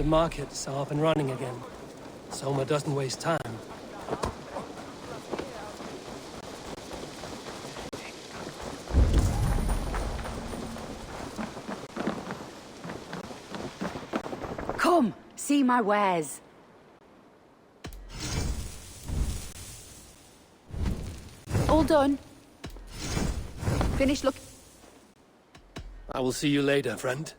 The markets are up and running again. Soma doesn't waste time. Come, see my wares. All done. Finish look. I will see you later, friend.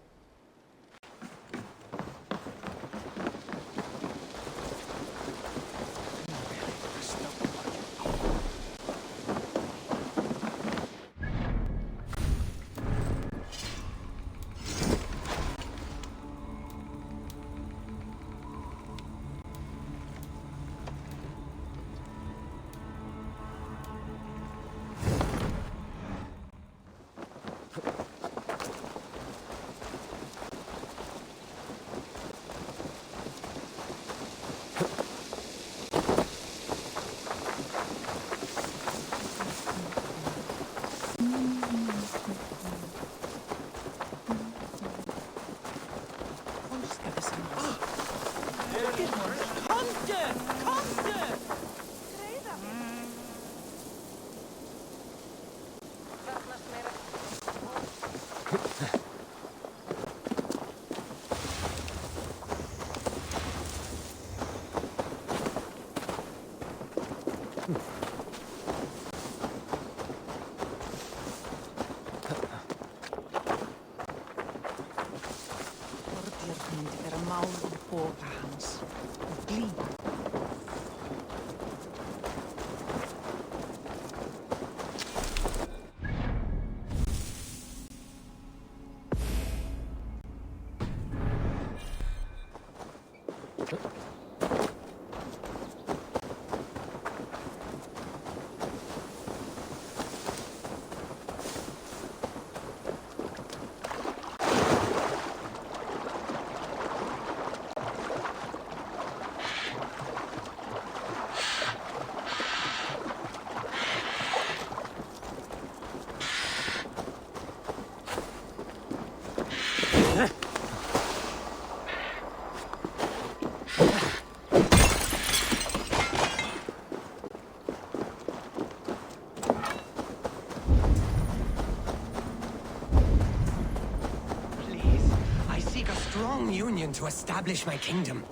Union to establish my kingdom.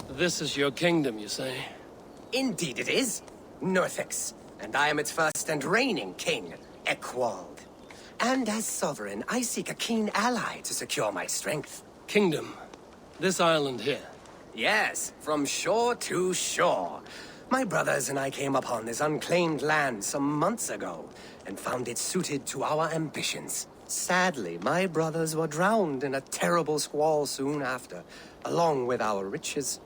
This is your kingdom, you say? Indeed it is. Northix. And I am its first and reigning king, Ekwald. And as sovereign, I seek a keen ally to secure my strength. Kingdom. This island here. Yes, from shore to shore. My brothers and I came upon this unclaimed land some months ago, and found it suited to our ambitions. Sadly, my brothers were drowned in a terrible squall soon after, along with our riches.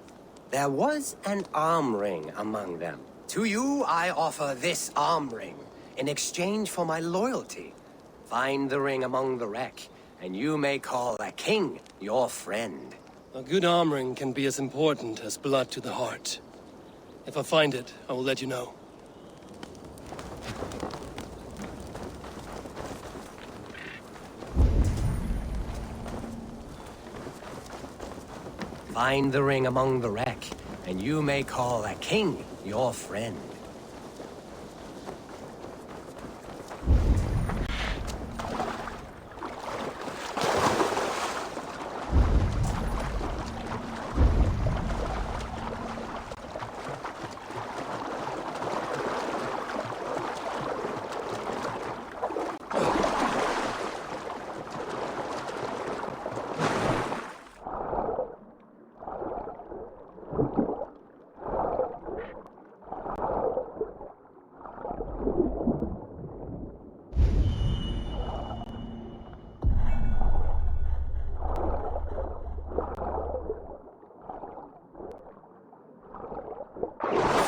There was an arm ring among them. To you, I offer this arm ring, in exchange for my loyalty. Find the ring among the wreck, and you may call a king your friend. A good arm ring can be as important as blood to the heart. If I find it, I will let you know. Find the ring among the wreck, and you may call a king your friend.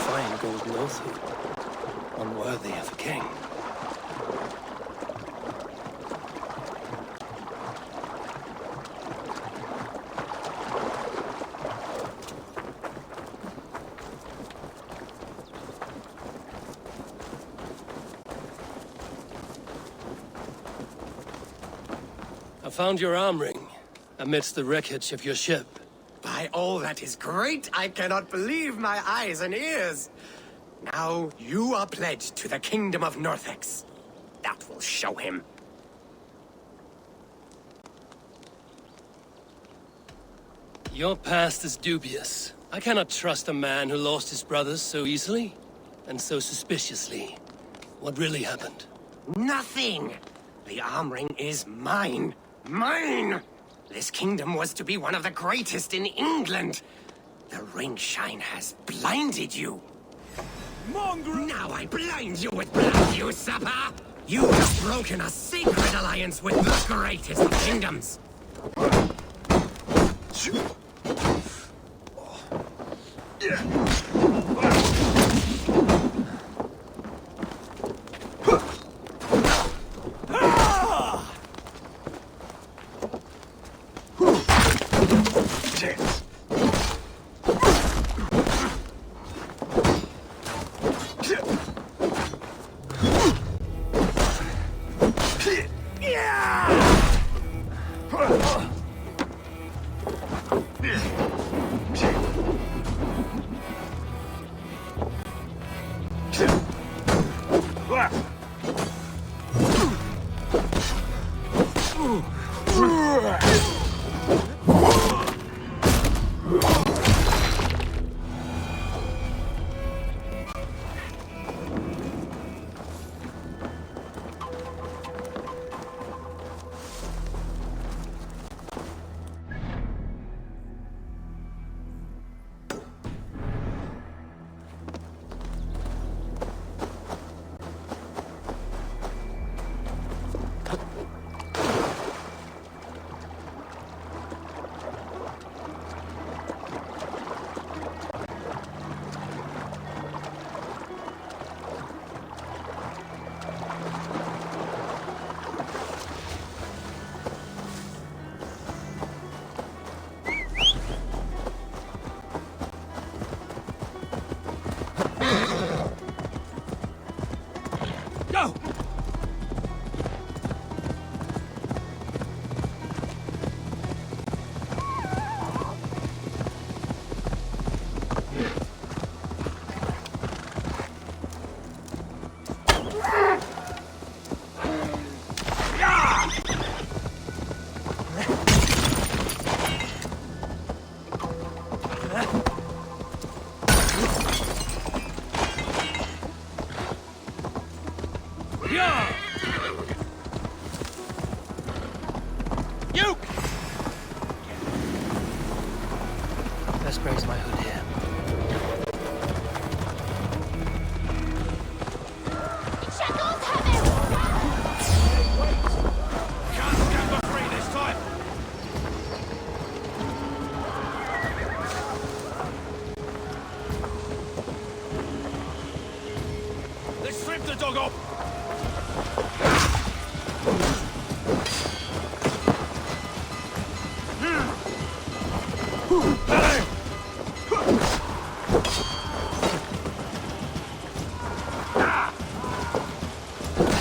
Fine golden oath, unworthy of a king. found your arm ring amidst the wreckage of your ship. By all that is great, I cannot believe my eyes and ears. Now you are pledged to the Kingdom of Northex. That will show him. Your past is dubious. I cannot trust a man who lost his brothers so easily and so suspiciously. What really happened? Nothing! The arm ring is mine. Mine! This kingdom was to be one of the greatest in England. The ring shine has blinded you. Mongrel! Now I blind you with blood, usurper! You have broken a sacred alliance with the greatest of kingdoms. Best raise my hood here. Can't stand for free this time! Let's strip the dog off!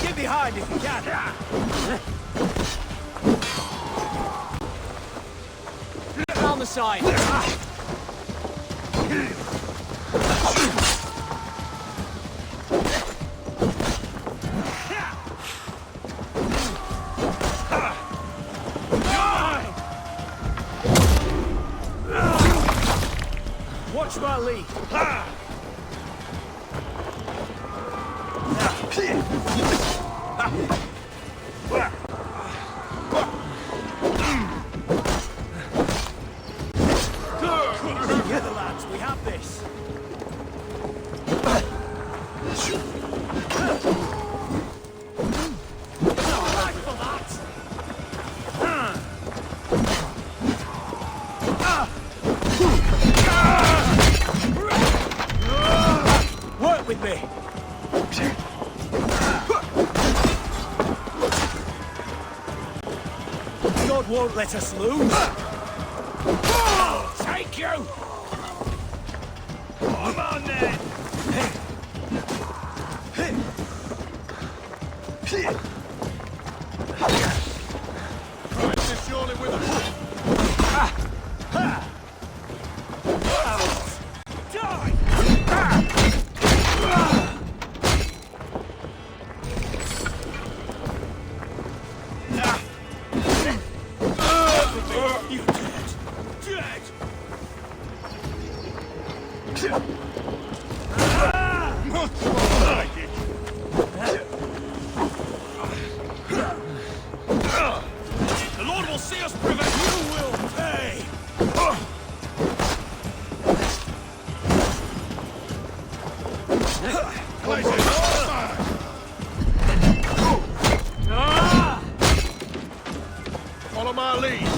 Get behind if you can! Down the side! Watch my lead! Together, lads, we have this. Right for that. Work with me. God won't let us lose. Take you! Come on then! Right The Lord will see us prevail. You will pay. Follow my lead.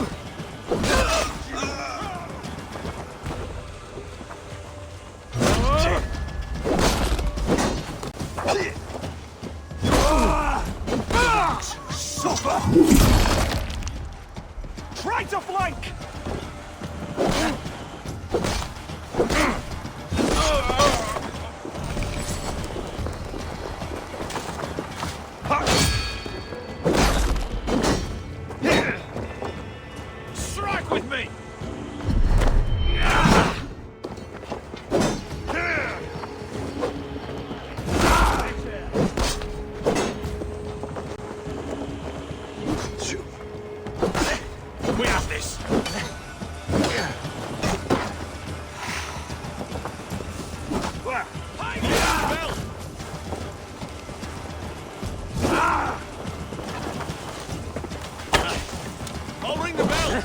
Suffer! Try to flank! Strike with me! We have this! I'll ring the bell!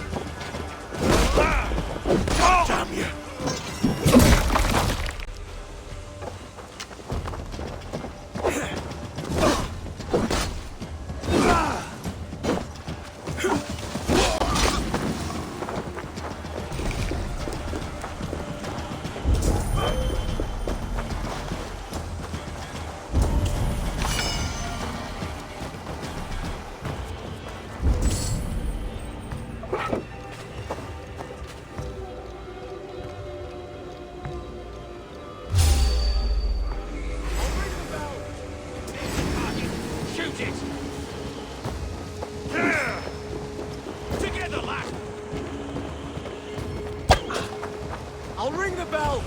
Damn you! Shoot it! Together, lad! I'll ring the bell!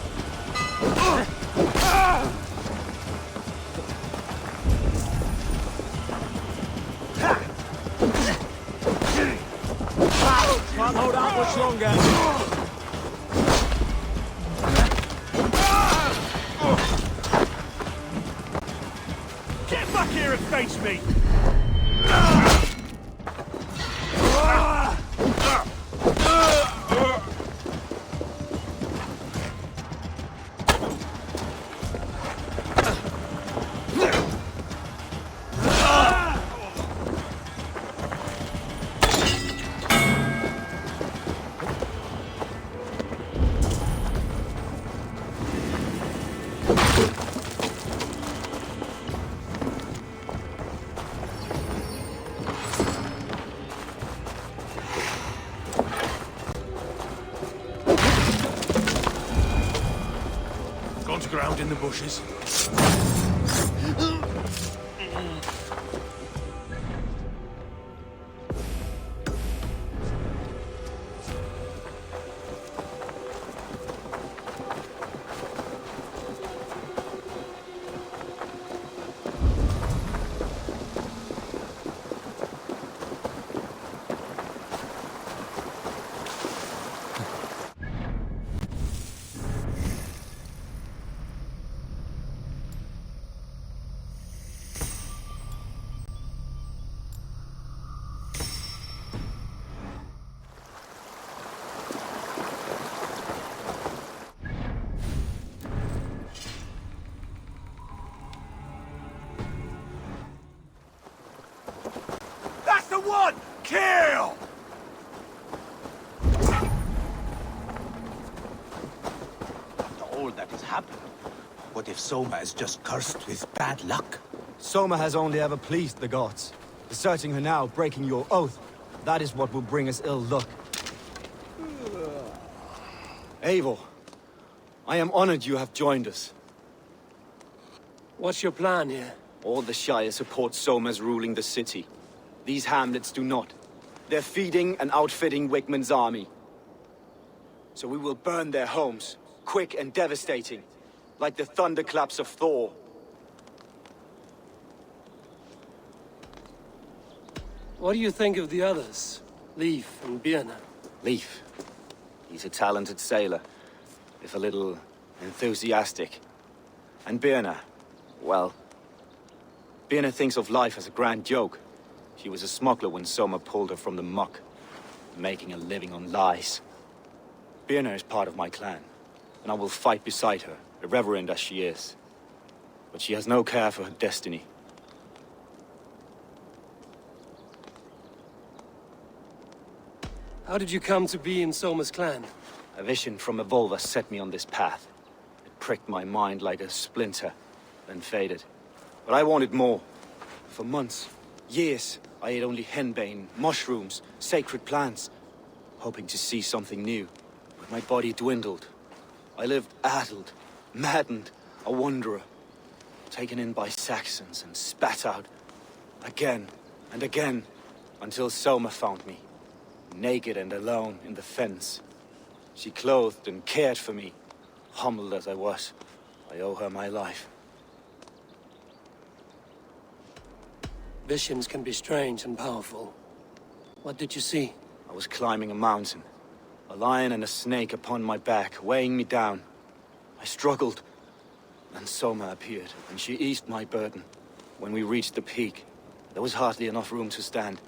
Can't hold out much longer. Get back here and face me! Gone to ground in the bushes. That's the one! Kill! After all that has happened, what if Soma is just cursed with bad luck? Soma has only ever pleased the gods. Deserting her now, breaking your oath, that is what will bring us ill luck. Eivor, I am honored you have joined us. What's your plan here? All the Shire support Soma's ruling the city. These hamlets do not. They're feeding and outfitting Wickman's army. So we will burn their homes, quick and devastating, like the thunderclaps of Thor. What do you think of the others? Leif and Birna? Leif. He's a talented sailor, if a little enthusiastic. And Birna, well... Birna thinks of life as a grand joke. She was a smuggler when Soma pulled her from the muck, making a living on lies. Birna is part of my clan, and I will fight beside her, irreverent as she is. But she has no care for her destiny. How did you come to be in Soma's clan? A vision from Evolva set me on this path. It pricked my mind like a splinter, then faded. But I wanted more. For months, years, I ate only henbane, mushrooms, sacred plants, hoping to see something new. But my body dwindled. I lived addled, maddened, a wanderer, taken in by Saxons and spat out again and again, until Soma found me, naked and alone in the fens. She clothed and cared for me, humbled as I was. I owe her my life. Visions can be strange and powerful. What did you see? I was climbing a mountain. A lion and a snake upon my back, weighing me down. I struggled. Then Soma appeared, and she eased my burden. When we reached the peak, there was hardly enough room to stand.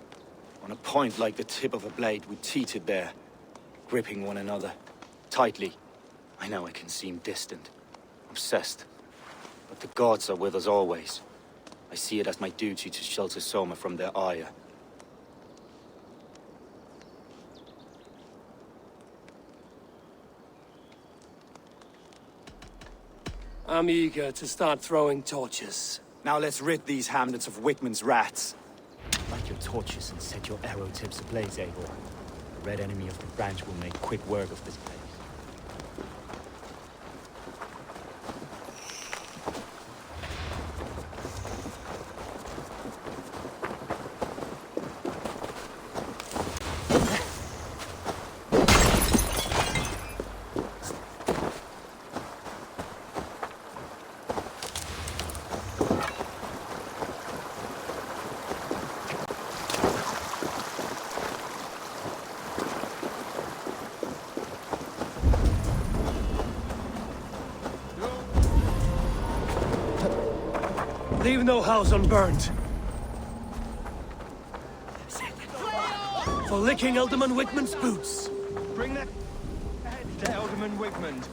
On a point like the tip of a blade, we teetered there, gripping one another, tightly. I know it can seem distant, obsessed, but the gods are with us always. I see it as my duty to shelter Soma from their ire. I'm eager to start throwing torches. Now let's rid these hamlets of Wickman's rats. Light your torches and set your arrow tips ablaze, Eivor. The red enemy of the branch will make quick work of this place. Leave no house unburned. For licking Alderman Wickman's boots. Bring that head to Alderman Wigmund.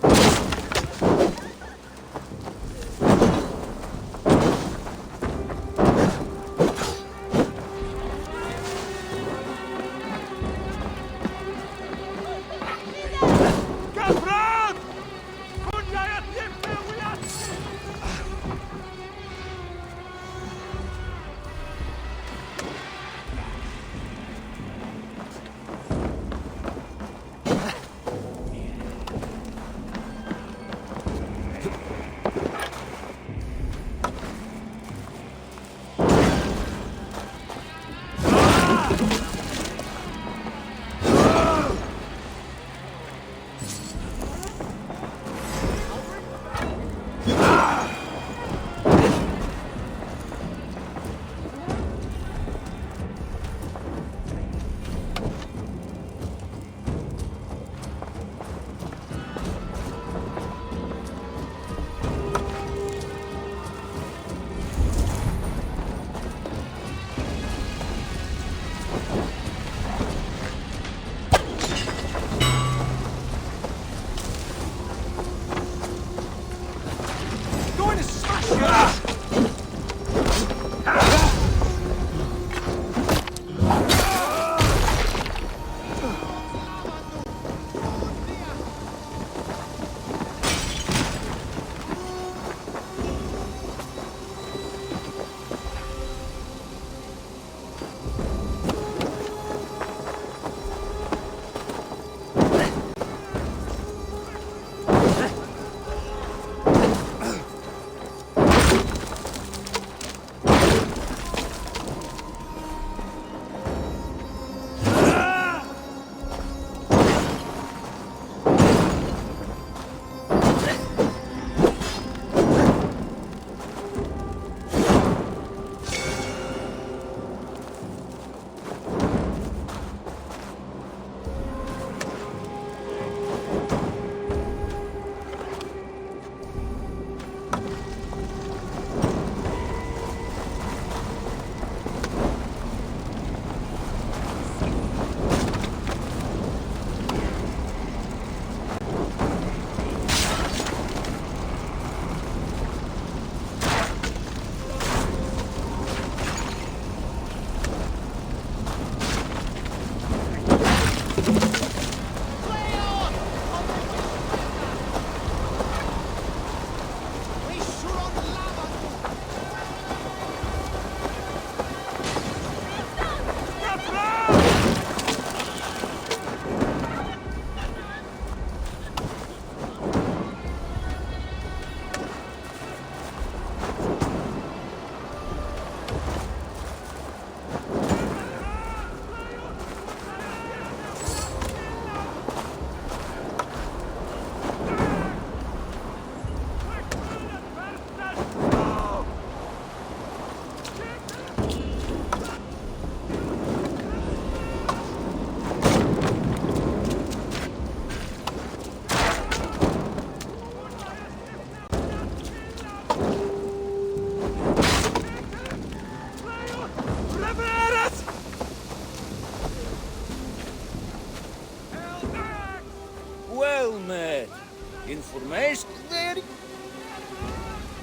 said. Information there?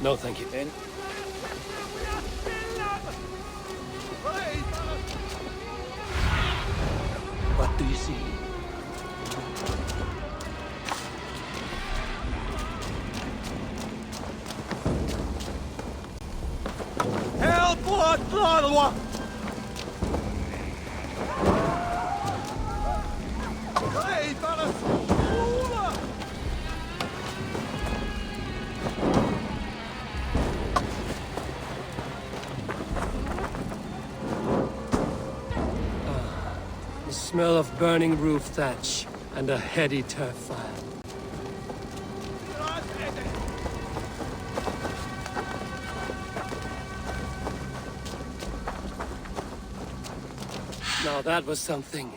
No, thank you. And What do you see? help! What? Hey, The smell of burning roof thatch and a heady turf fire. Now that was something.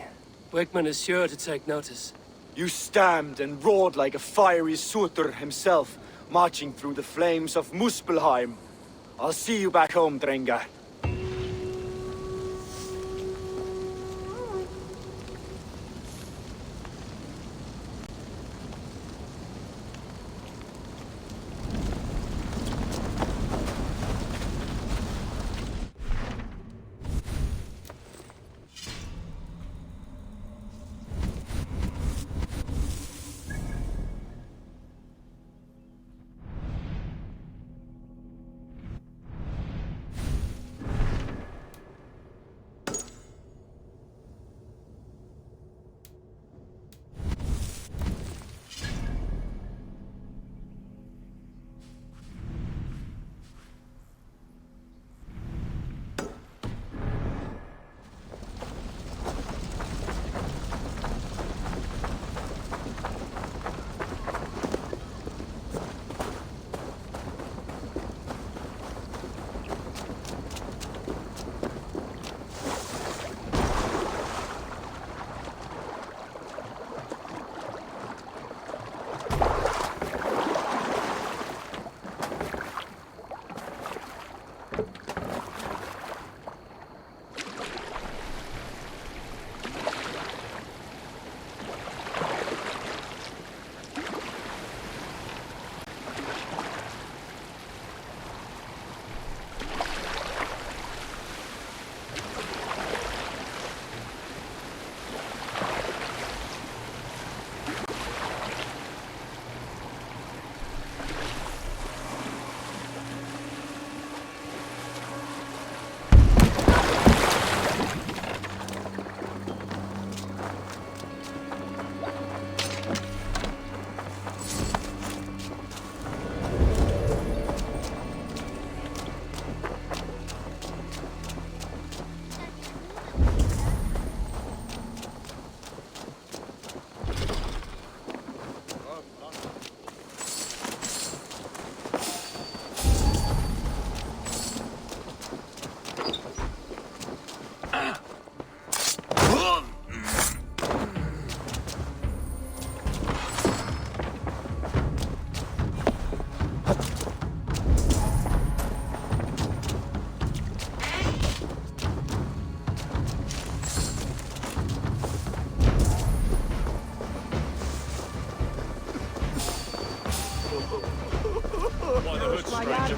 Wickman is sure to take notice. You stamped and roared like a fiery Surtur himself, marching through the flames of Muspelheim. I'll see you back home, Drengar.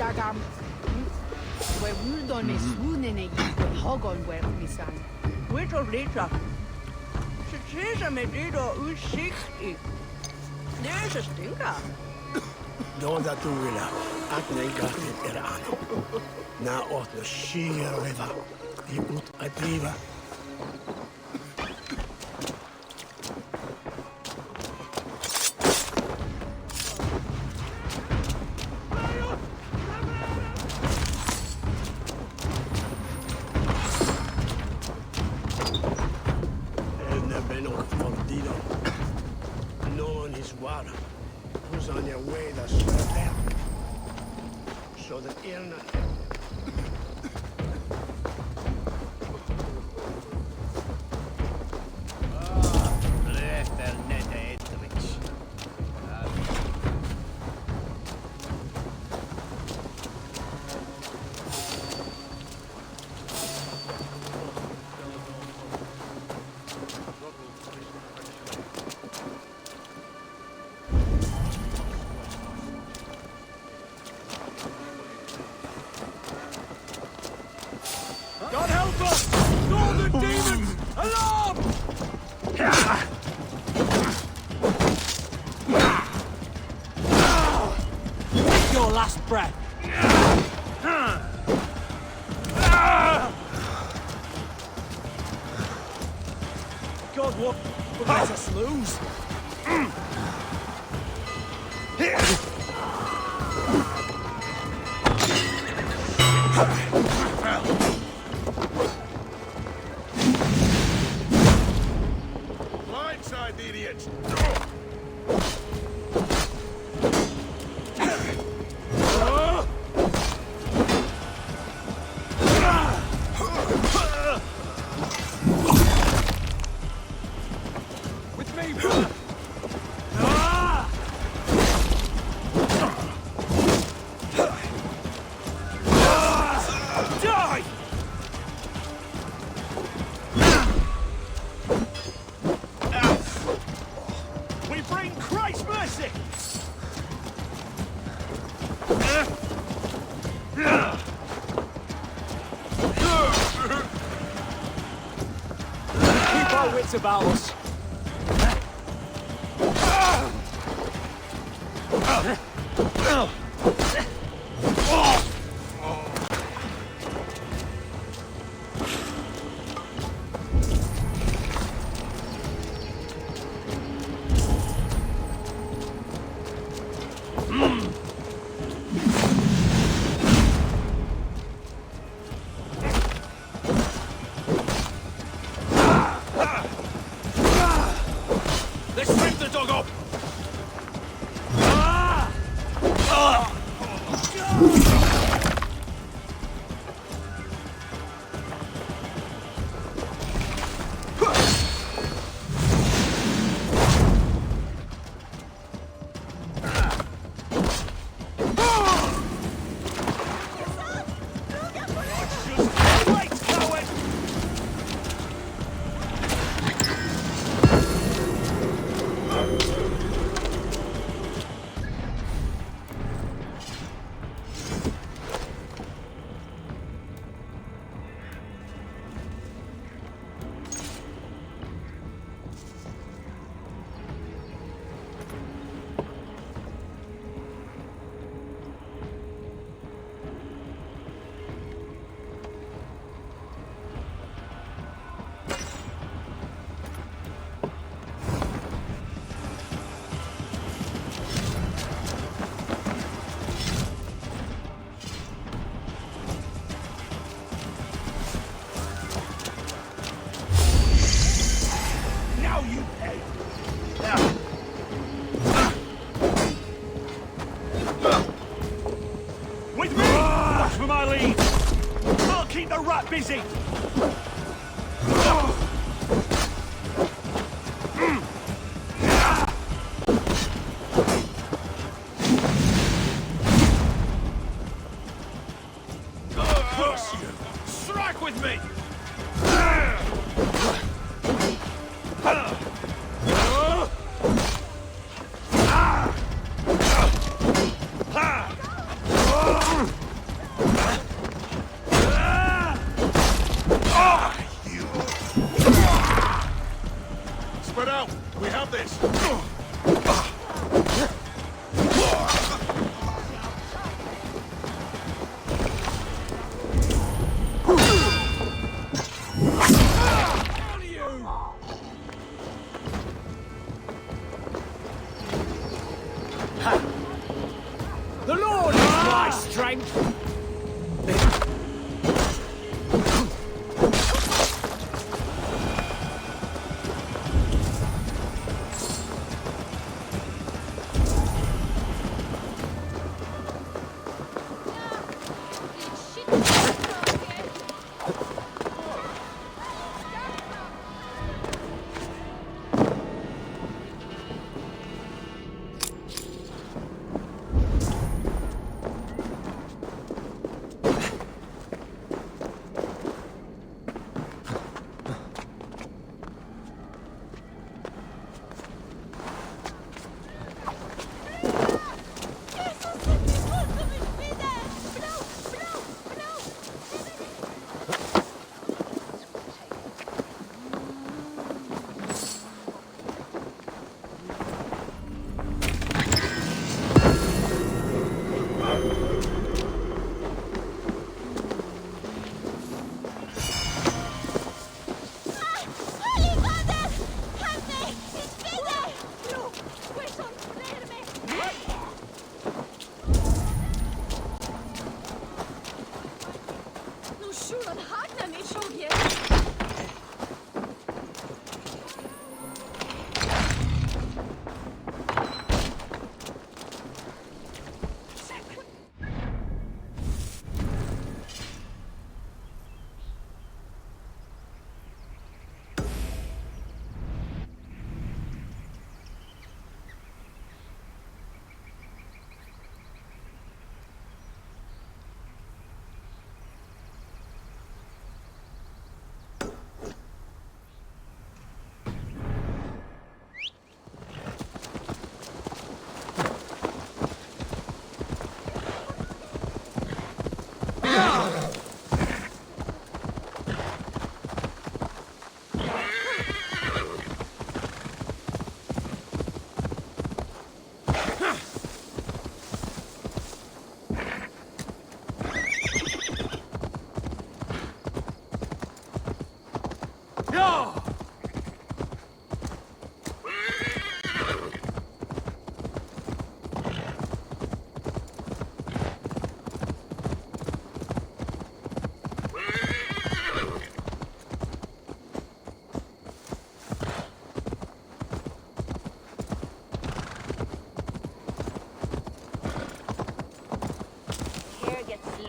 Dagam. We would on a swoon in a hog on where we sang. Wait or later. Success me did or 60. There's a stinker. Dåda tugilla, att ni gafet er ano. Na åt the sheer river, I ut att driva. Who's on your way to sweat them? So that Irna... your last breath. God, what let us lose? Blindside the idiot! With me, brother! Die! We bring Christ's mercy! Keep our wits about us. Let's rip the dog up! Wait, coward! Now you pay! With me! Watch for my lead! I'll keep the rat busy! Curse you! Strike with me! Spread out! We have this! The Lord is my strength.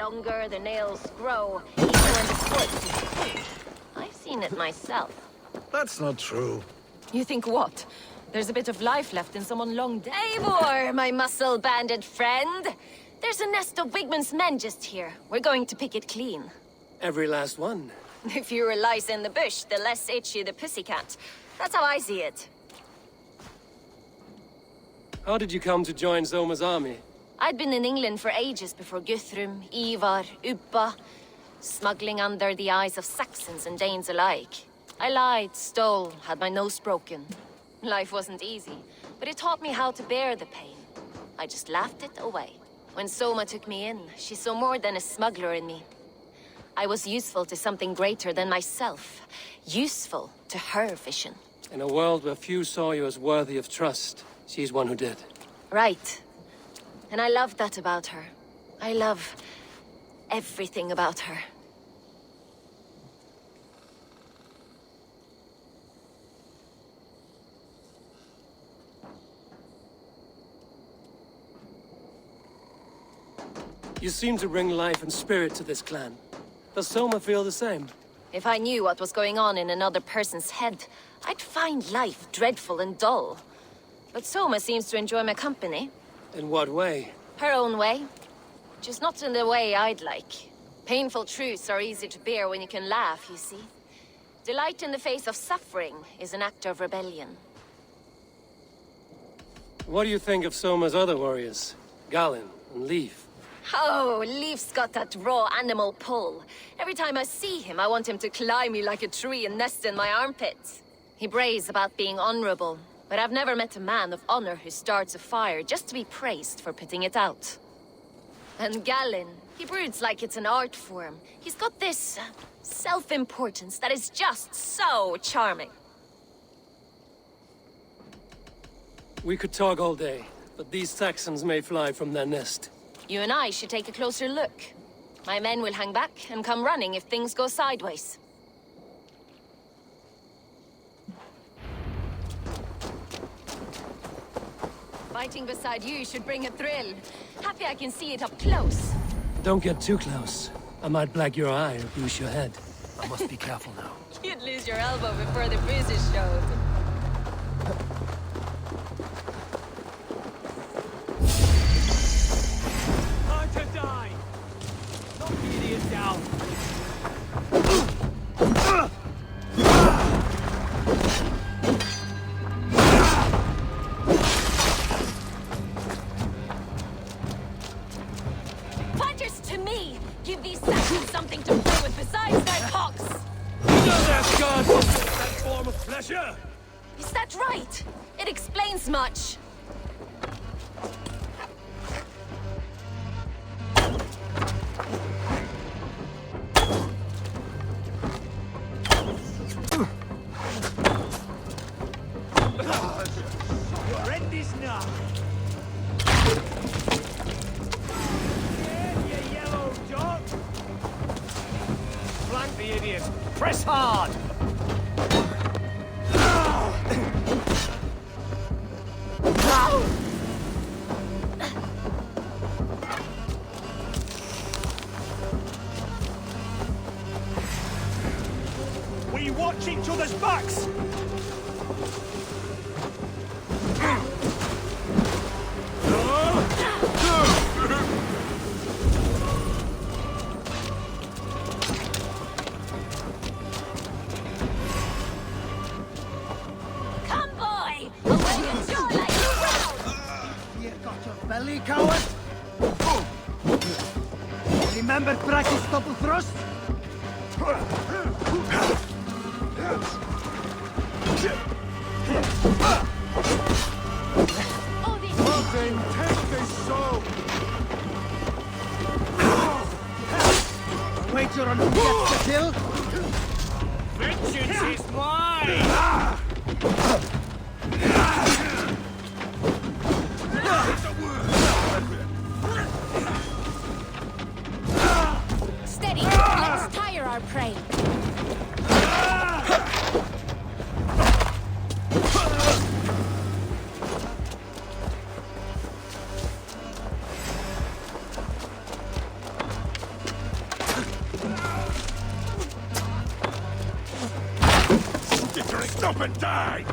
longer the nails grow, even when the corpse is cold. I've seen it myself. That's not true. You think what? There's a bit of life left in someone long dead. Eivor, my muscle-banded friend! There's a nest of Wigman's men just here. We're going to pick it clean. Every last one. The fewer lice in the bush, the less itchy the pussycat. That's how I see it. How did you come to join Zoma's army? I'd been in England for ages before Guthrum, Ivar, Ubba, smuggling under the eyes of Saxons and Danes alike. I lied, stole, had my nose broken. Life wasn't easy, but it taught me how to bear the pain. I just laughed it away. When Soma took me in, she saw more than a smuggler in me. I was useful to something greater than myself. Useful to her vision. In a world where few saw you as worthy of trust, she's one who did. Right. And I love that about her. I love everything about her. You seem to bring life and spirit to this clan. Does Soma feel the same? If I knew what was going on in another person's head, I'd find life dreadful and dull. But Soma seems to enjoy my company. In what way? Her own way. Just not in the way I'd like. Painful truths are easy to bear when you can laugh, you see. Delight in the face of suffering is an act of rebellion. What do you think of Soma's other warriors? Galin and Leaf? Oh, Leaf's got that raw animal pull. Every time I see him, I want him to climb me like a tree and nest in my armpits. He brays about being honorable, but I've never met a man of honor who starts a fire just to be praised for putting it out. And Galin, he broods like it's an art form. He's got this self-importance that is just so charming. We could talk all day, but these Saxons may fly from their nest. You and I should take a closer look. My men will hang back and come running if things go sideways. Fighting beside you should bring a thrill. Happy I can see it up close. Don't get too close. I might black your eye or goose your head. I must be careful now. You'd lose your elbow before the bruises showed. Time to die! Knock the idiot down! Fighters to me! Give these Saxons something to play with besides their cocks! That's God! That form of pleasure! Is that right? It explains much. Your end is nigh! Yeah, you yellow dog! Flank the idiot! Press hard! We watch each other's backs! Come, boy! Away your jaw like a round! You got your belly, coward? Remember practice double thrust? Oh, this Then take this soul! Wager on who gets the kill? Vengeance is mine! steady! Let's tire our prey. and die!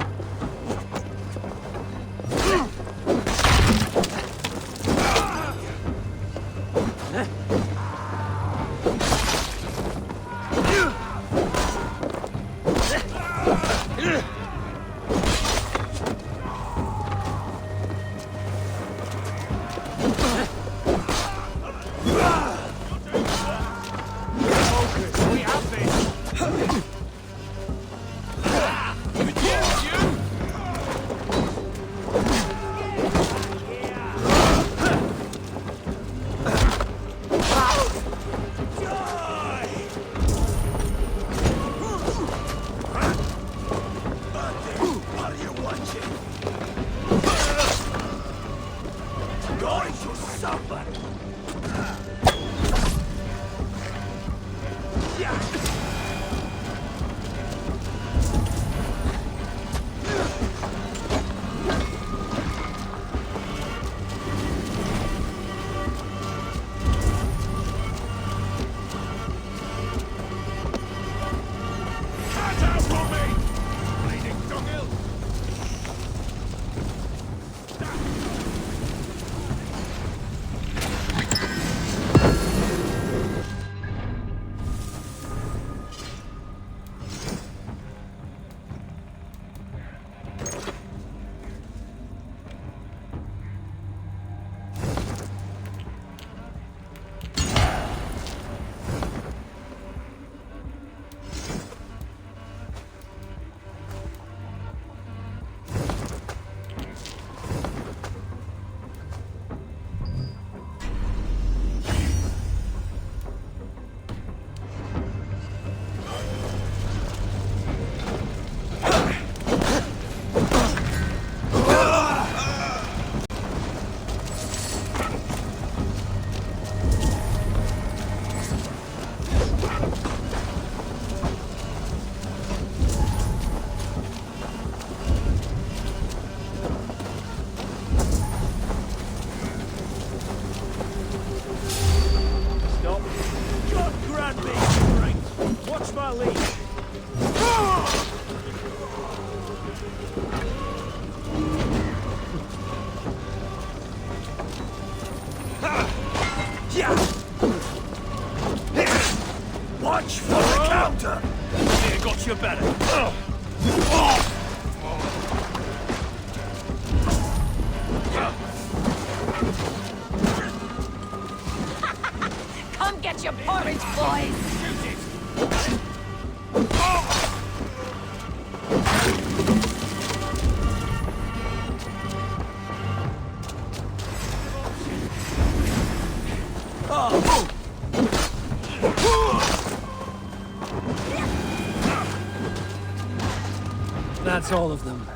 Watch for the counter! Here, got you better. Come get your porridge, boys! That's all of them.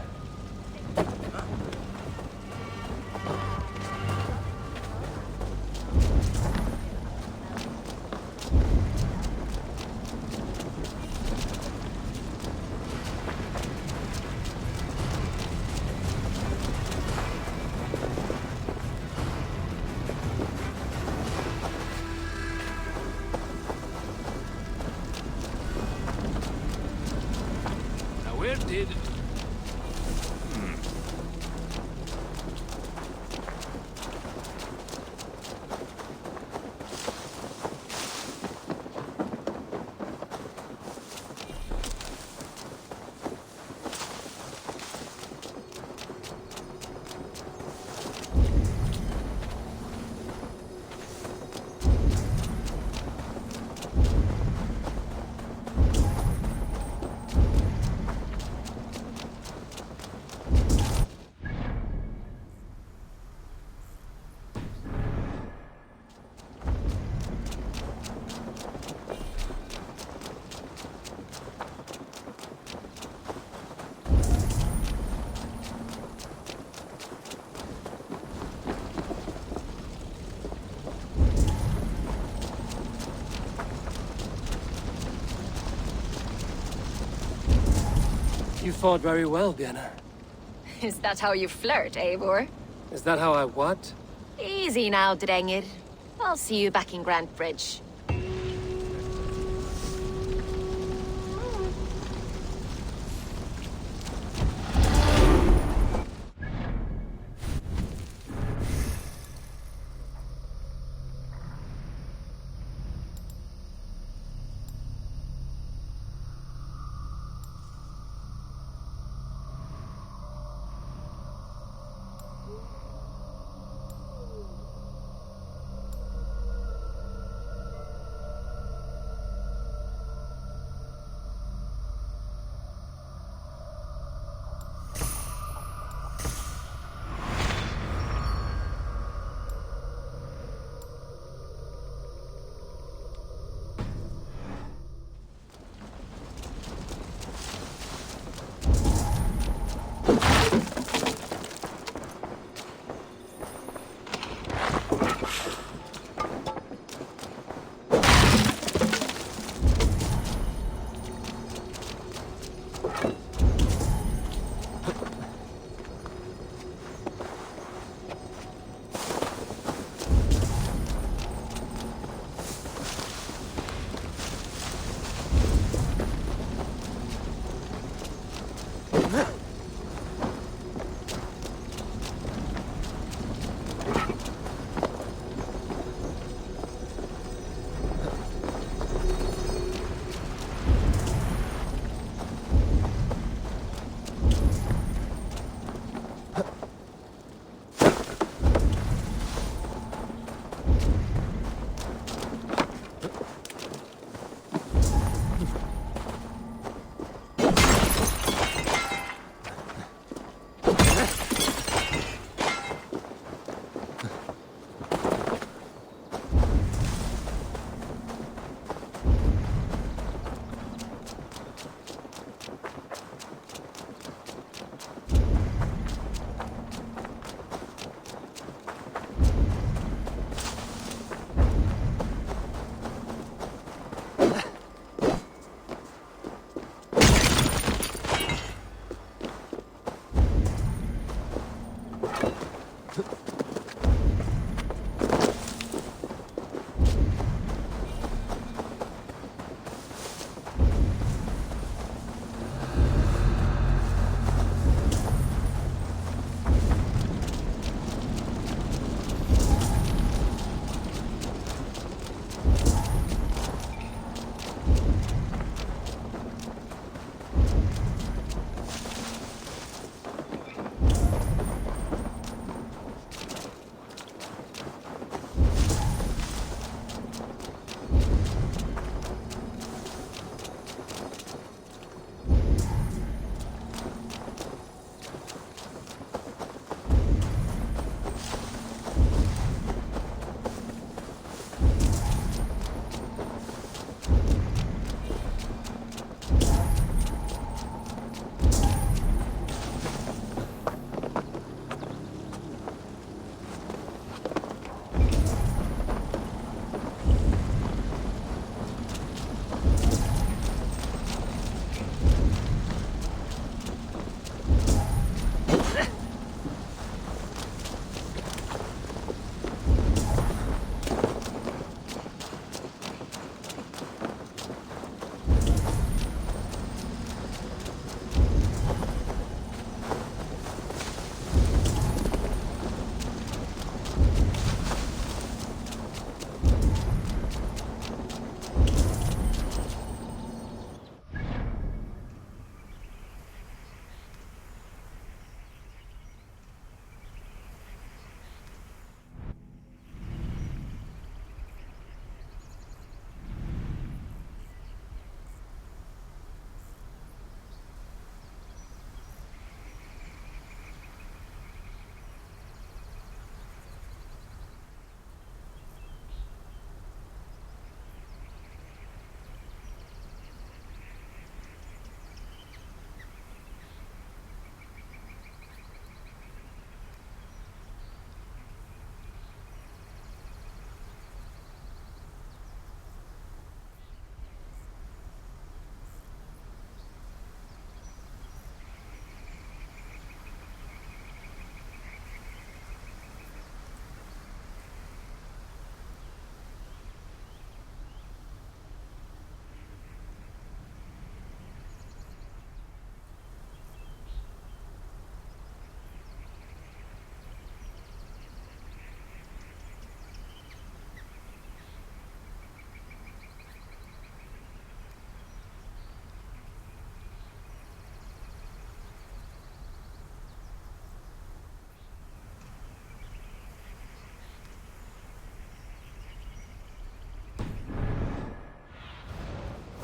Now where did... You fought very well, Vienna. Is that how you flirt, Eivor? Is that how I what? Easy now, Drengir. I'll see you back in Grand Bridge.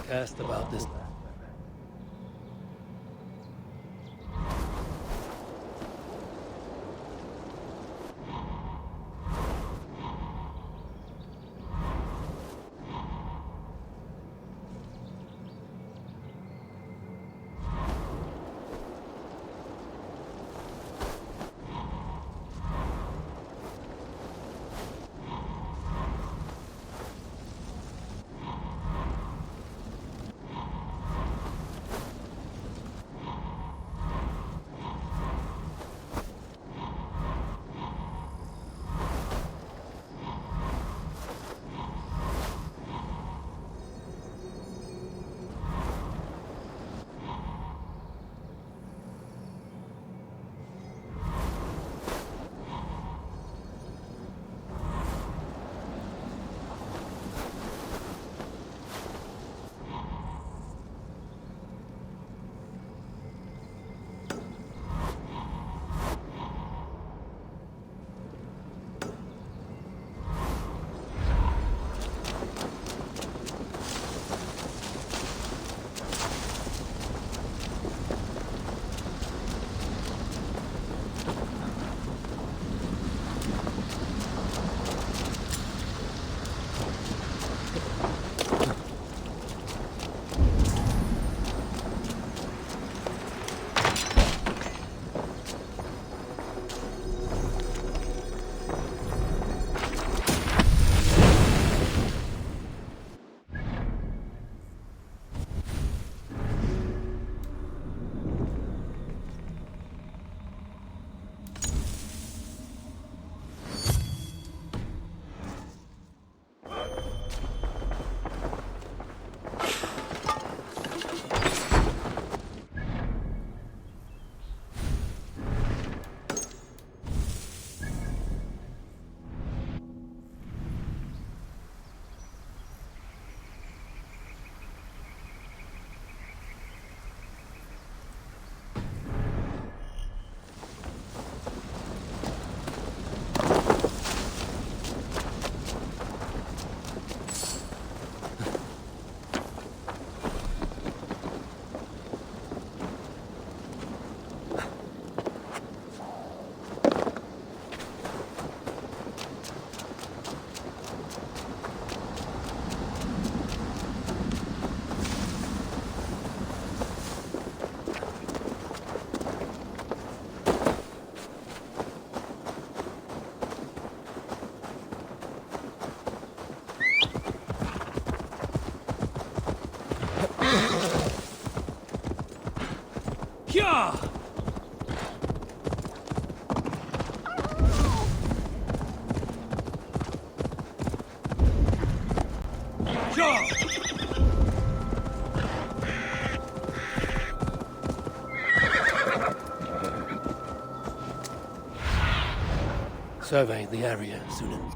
Cast about this. Yeah! Yeah! Survey the area, Sunan.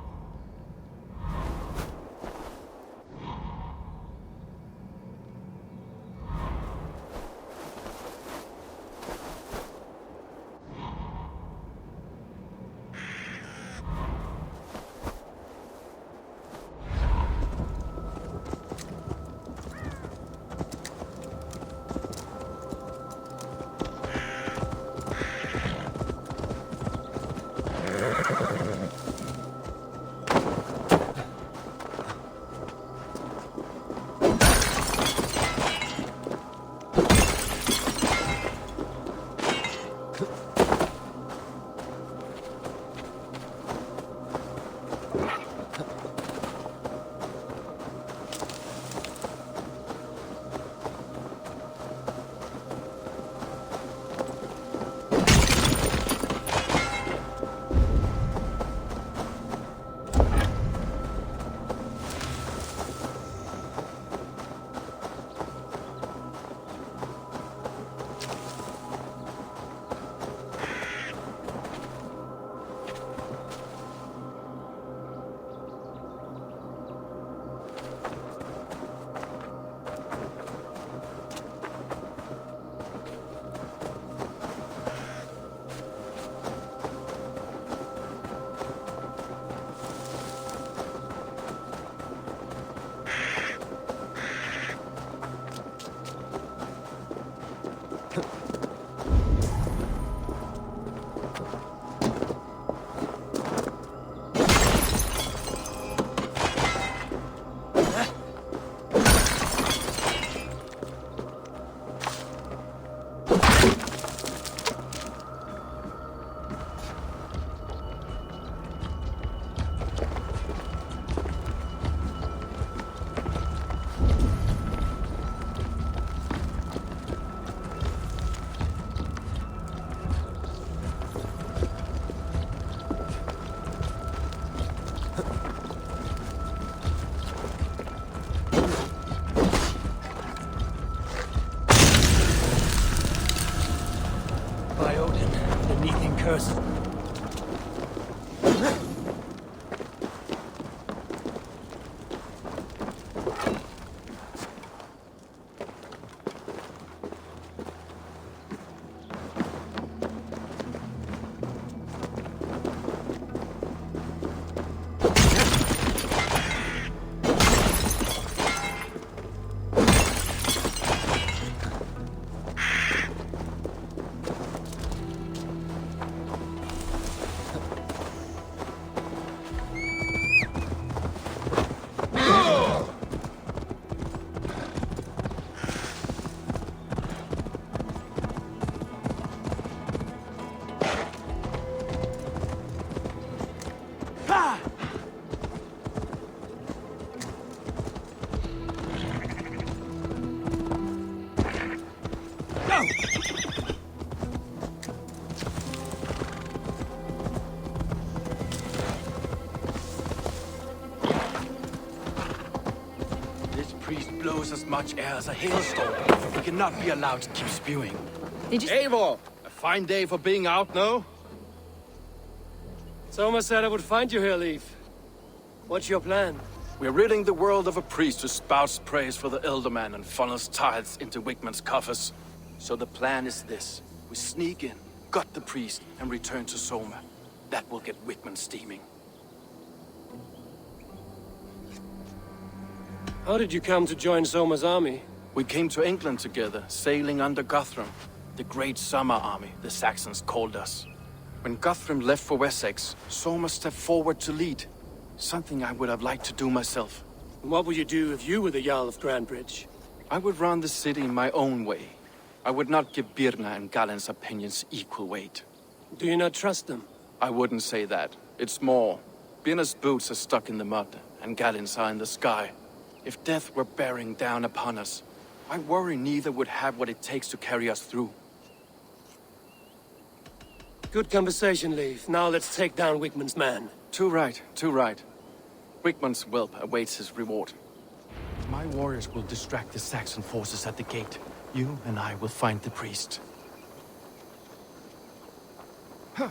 blows as much air as a hailstorm. We cannot be allowed to keep spewing. Did you... Eivor! A fine day for being out, no? Soma said I would find you here, Leaf. What's your plan? We're ridding the world of a priest who spouts praise for the Elderman and funnels tithes into Wickman's coffers. So the plan is this. We sneak in, gut the priest, and return to Soma. That will get Wickman steaming. How did you come to join Soma's army? We came to England together, sailing under Guthrum. The Great Summer Army, the Saxons called us. When Guthrum left for Wessex, Soma stepped forward to lead. Something I would have liked to do myself. And what would you do if you were the Jarl of Grandbridge? I would run the city my own way. I would not give Birna and Galen's opinions equal weight. Do you not trust them? I wouldn't say that. It's more. Birna's boots are stuck in the mud, and Galen's are in the sky. If death were bearing down upon us, I worry neither would have what it takes to carry us through. Good conversation, Leif. Now let's take down Wickman's man. Too right, too right. Wickman's whelp awaits his reward. My warriors will distract the Saxon forces at the gate. You and I will find the priest. Huh.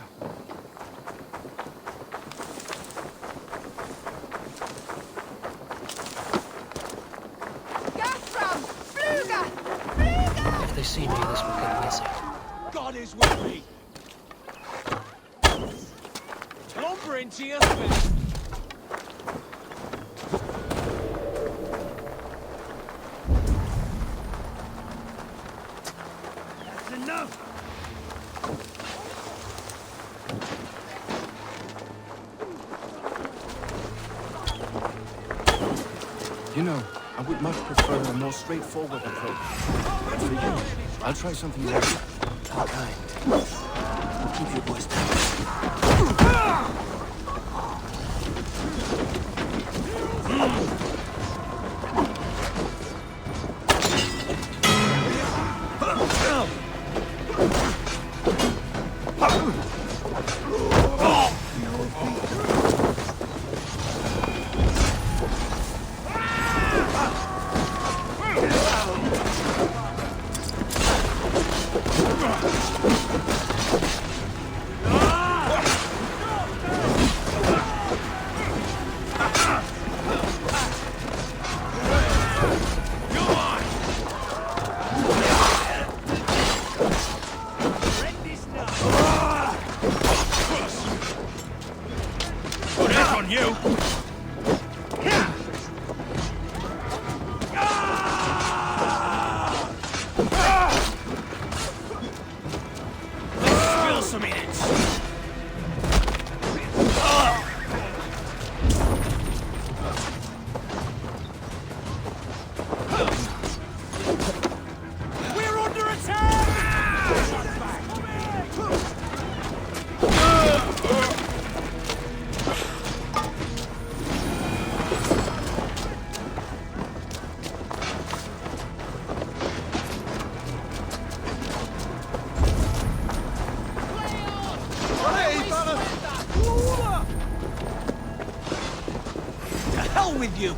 If they see me, this will get messy. God is with me. Lumber into your spirit. That's enough! You know, I would much prefer a more straightforward approach. But for you, I'll try something different. How kind. Keep your voice down. With you.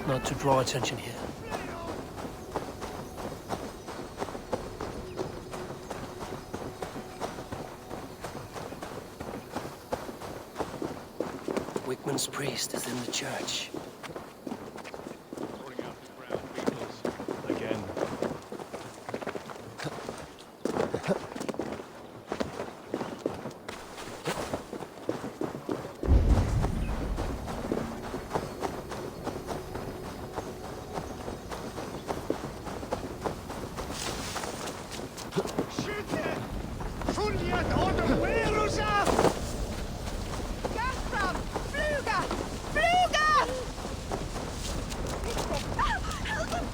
Best not to draw attention here. Wickman's priest is in the church. Again. Gaspar! Fluga! Fluga! Help him! Help him!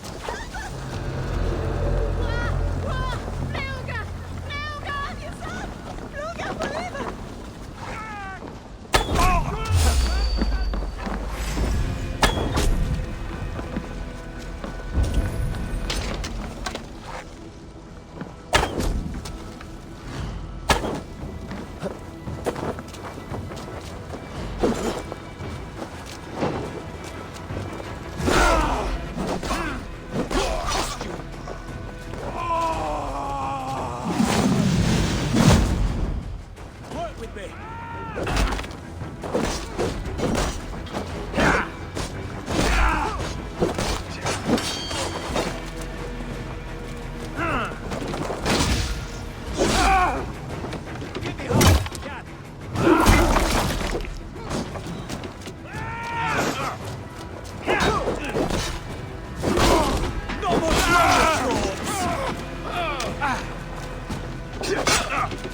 Fluga! Fluga! You son! Fluga, believe it! Work with me.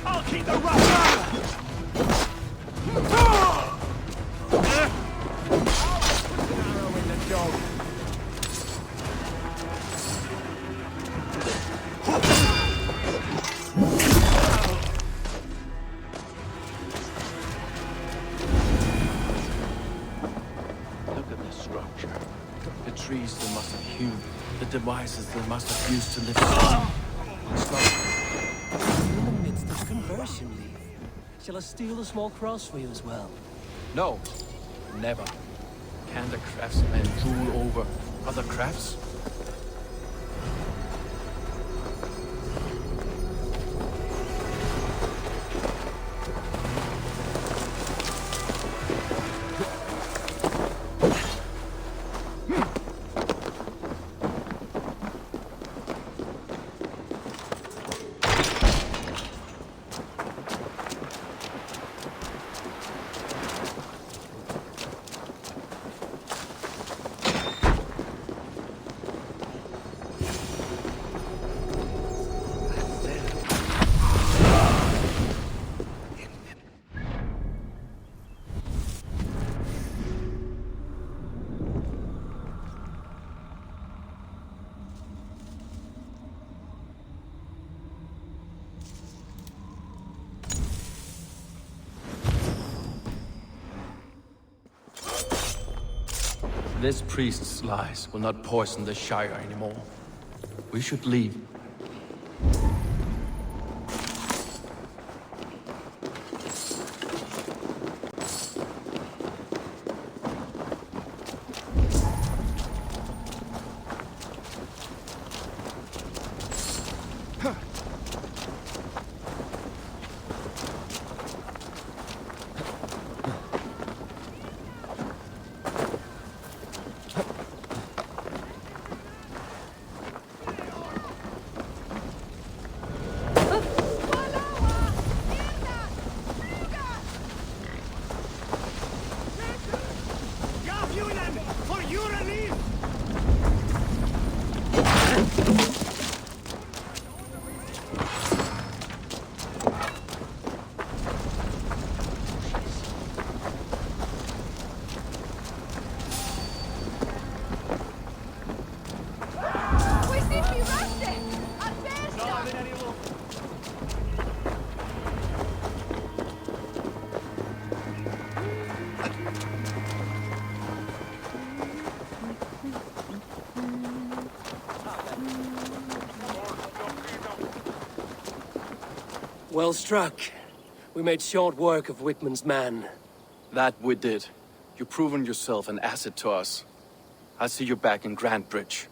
I'll keep the rock! Look at this structure. The trees they must have hewn. The devices they must have used to lift it. It's not... In the midst of conversion leave. Shall I steal a small cross for you as well? No. Never. Can the craftsmen rule over other crafts? This priest's lies will not poison the Shire anymore. We should leave. Well struck. We made short work of Wickman's man. That we did. You've proven yourself an asset to us. I'll see you back in Grantbridge.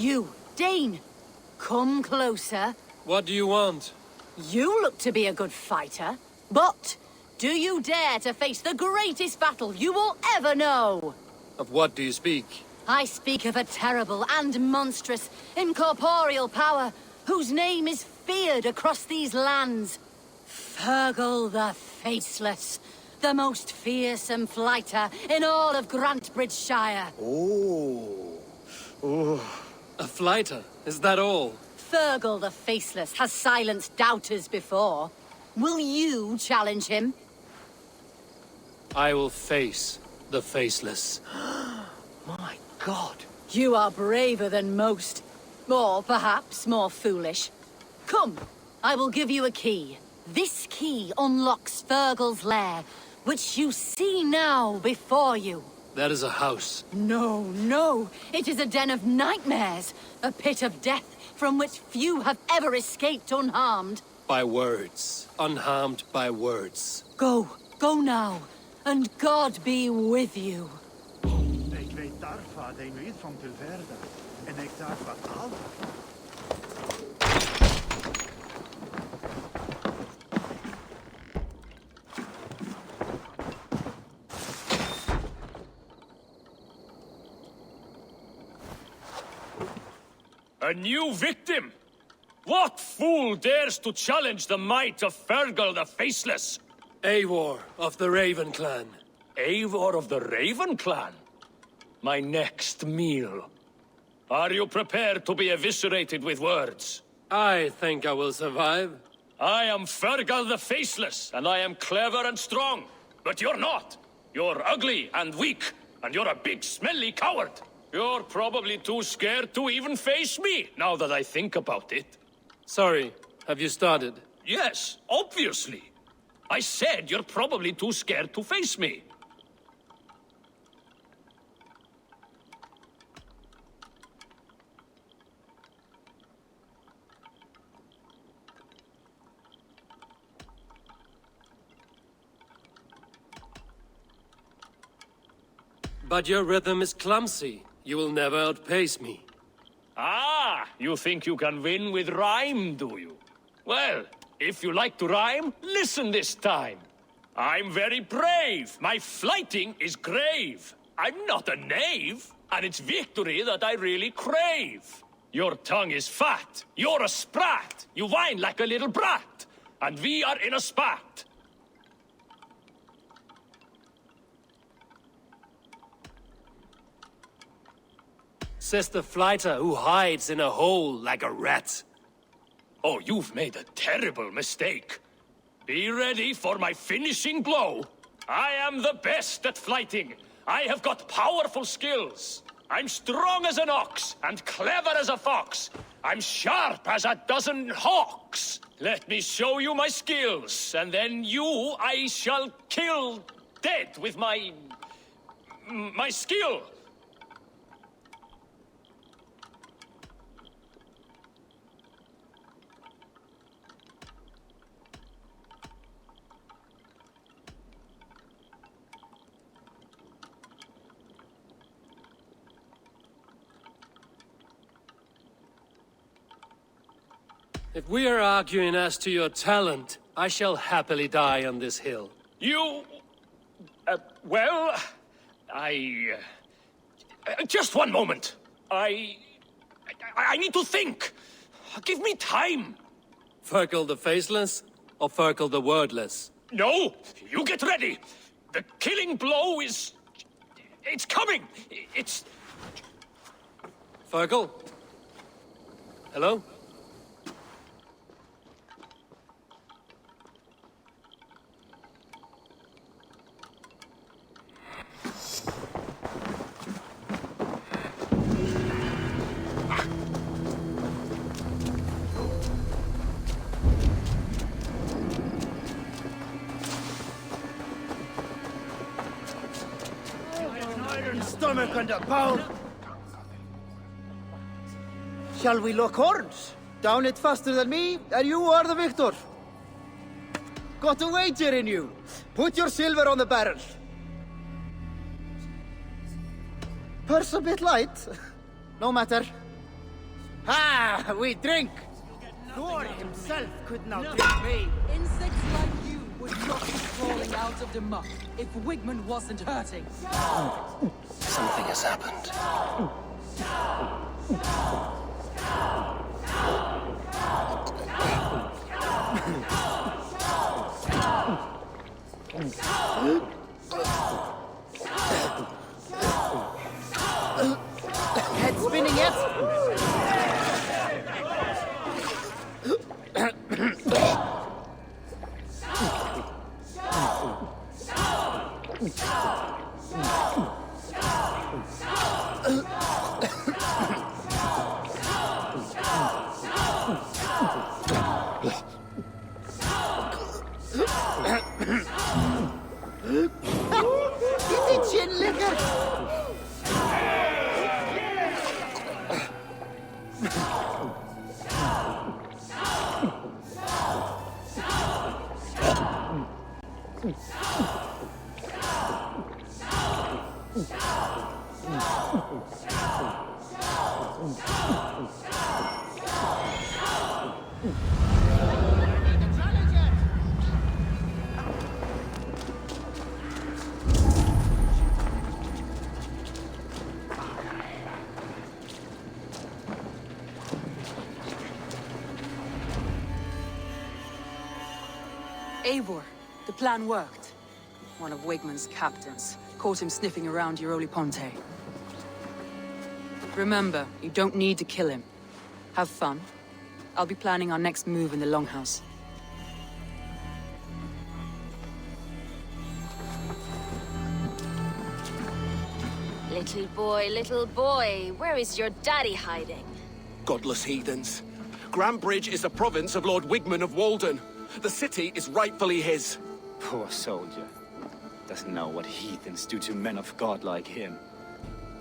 You, Dane! Come closer. What do you want? You look to be a good fighter, but do you dare to face the greatest battle you will ever know? Of what do you speak? I speak of a terrible and monstrous, incorporeal power whose name is feared across these lands. Fergal the Faceless, the most fearsome fighter in all of Grantbridgeshire. A fighter? Is that all? Fergal the Faceless has silenced doubters before. Will you challenge him? I will face the Faceless. My God. You are braver than most. Or perhaps more foolish. Come, I will give you a key. This key unlocks Fergal's lair, which you see now before you. That is a house. No, no. It is a den of nightmares. A pit of death from which few have ever escaped unharmed. By words. Unharmed by words. Go. Go now. And God be with you. Ik weet daarvan de niet van te verder. En ik dacht wat al. A new victim? What fool dares to challenge the might of Fergal the Faceless? Eivor of the Raven Clan. Eivor of the Raven Clan? My next meal. Are you prepared to be eviscerated with words? I think I will survive. I am Fergal the Faceless, and I am clever and strong. But you're not. You're ugly and weak, and you're a big smelly coward. You're probably too scared to even face me, now that I think about it. Sorry, have you started? Yes, obviously. I said you're probably too scared to face me. But your rhythm is clumsy. You will never outpace me. Ah, you think you can win with rhyme, do you? Well, if you like to rhyme, listen this time. I'm very brave. My flighting is grave. I'm not a knave, and it's victory that I really crave. Your tongue is fat. You're a sprat. You whine like a little brat. And we are in a spat. Says the flighter who hides in a hole like a rat. Oh, you've made a terrible mistake. Be ready for my finishing blow. I am the best at flighting. I have got powerful skills. I'm strong as an ox and clever as a fox. I'm sharp as a dozen hawks. Let me show you my skills, and then you I shall kill dead with my skill. If we are arguing as to your talent, I shall happily die on this hill. You... well... just one moment. I need to think. Give me time. Fergal the Faceless or Fergal the Wordless? No! You get ready! The killing blow is... it's coming! It's... Fergal? Hello? Stomach and a bowl. Shall we lock horns? Down it faster than me, and you are the victor. Got a wager in you. Put your silver on the barrel. Purse a bit light. No matter. Ha! We drink. Thor himself could not drink me. Insects like you would not be crawling out of the muck if Wigman wasn't hurting. Something has happened. Head spinning yet? Get it, chin liquor! Eivor, the plan worked. One of Wigmund's captains caught him sniffing around Euroli Ponte. Remember, you don't need to kill him. Have fun. I'll be planning our next move in the Longhouse. Little boy, where is your daddy hiding? Godless heathens. Grambridge is a province of Lord Wigmund of Walden. The city is rightfully his. Poor soldier. Doesn't know what heathens do to men of God like him.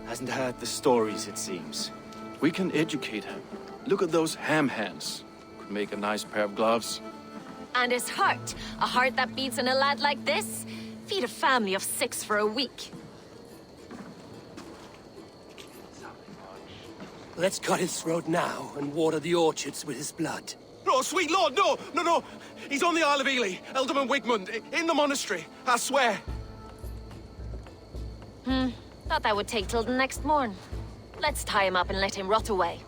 Hasn't heard the stories, it seems. We can educate him. Look at those ham hands. Could make a nice pair of gloves. And his heart. A heart that beats in a lad like this? Feed a family of 6 for a week. Let's cut his throat now and water the orchards with his blood. Oh, sweet lord, no, no, no. He's on the Isle of Ely, Ealdorman Wigmund, in the monastery, I swear. Thought that would take till the next morn. Let's tie him up and let him rot away.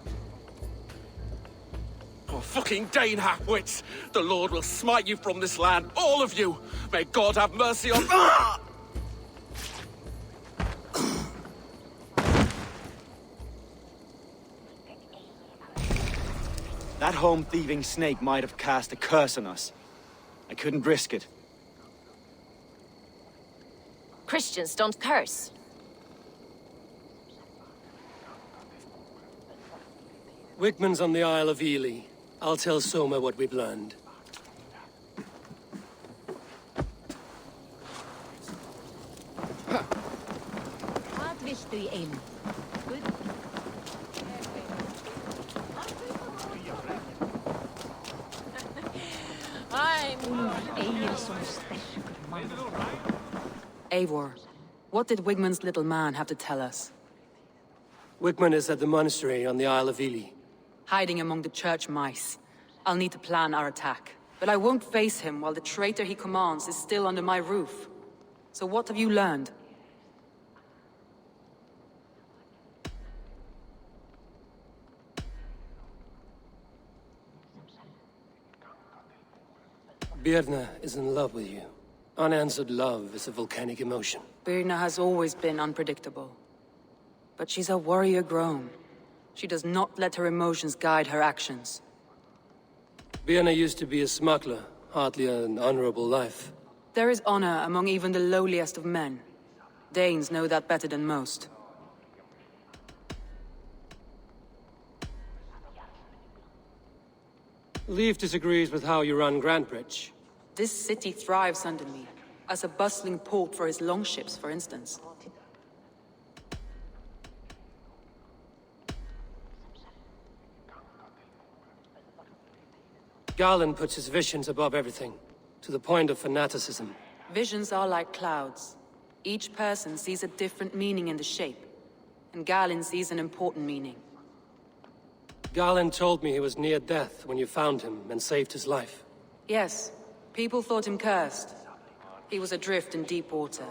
Oh, fucking Dane half-wits. The Lord will smite you from this land, all of you. May God have mercy on... Ah! That home-thieving snake might have cast a curse on us. I couldn't risk it. Christians don't curse. Wigmund's on the Isle of Ely. I'll tell Soma what we've learned. Eivor, what did Wigmund's little man have to tell us? Wigmund is at the monastery on the Isle of Ely. Hiding among the church mice. I'll need to plan our attack. But I won't face him while the traitor he commands is still under my roof. So what have you learned? Birna is in love with you. Unanswered love is a volcanic emotion. Birna has always been unpredictable. But she's a warrior grown. She does not let her emotions guide her actions. Birna used to be a smuggler, hardly an honorable life. There is honor among even the lowliest of men. Danes know that better than most. Leif disagrees with how you run Grantbridge. This city thrives under me, as a bustling port for his longships, for instance. Garland puts his visions above everything, to the point of fanaticism. Visions are like clouds. Each person sees a different meaning in the shape, and Garland sees an important meaning. Garland told me he was near death when you found him and saved his life. Yes, people thought him cursed. He was adrift in deep water.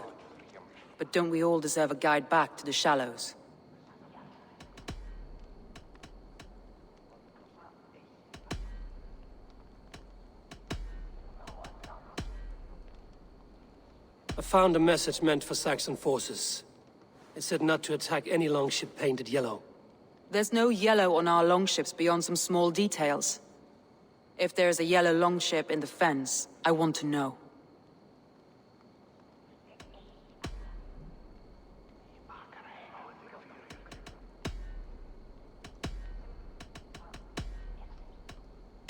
But don't we all deserve a guide back to the shallows? I found a message meant for Saxon forces. It said not to attack any longship painted yellow. There's no yellow on our longships beyond some small details. If there's a yellow longship in the fens, I want to know.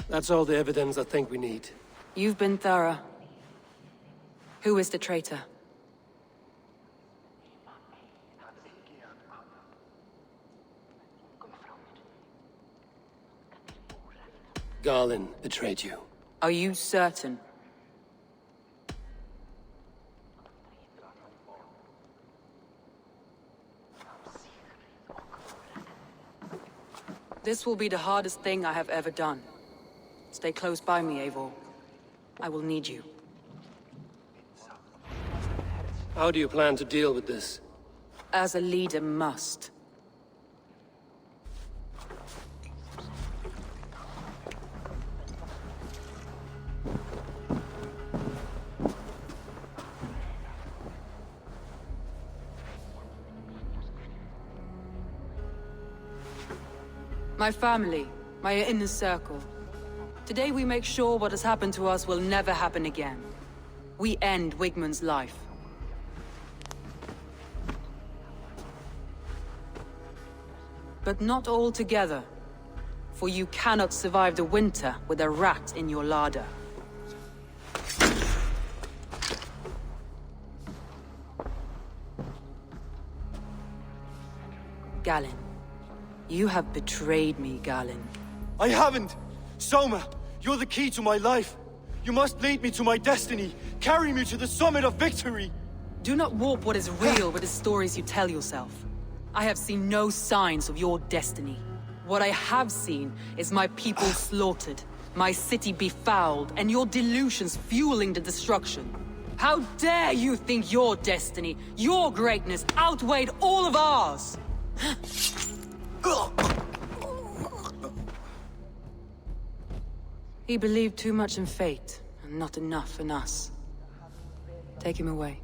That's all the evidence I think we need. You've been thorough. Who is the traitor? Garland betrayed you. Are you certain? This will be the hardest thing I have ever done. Stay close by me, Eivor. I will need you. How do you plan to deal with this? As a leader must. My family, my inner circle. Today we make sure what has happened to us will never happen again. We end Wigmund's life. But not all together. For you cannot survive the winter with a rat in your larder. Galen. You have betrayed me, Galen. I haven't! Soma, you're the key to my life. You must lead me to my destiny. Carry me to the summit of victory. Do not warp what is real with the stories you tell yourself. I have seen no signs of your destiny. What I have seen is my people slaughtered, my city befouled, and your delusions fueling the destruction. How dare you think your destiny, your greatness, outweighed all of ours? He believed too much in fate, and not enough in us. Take him away.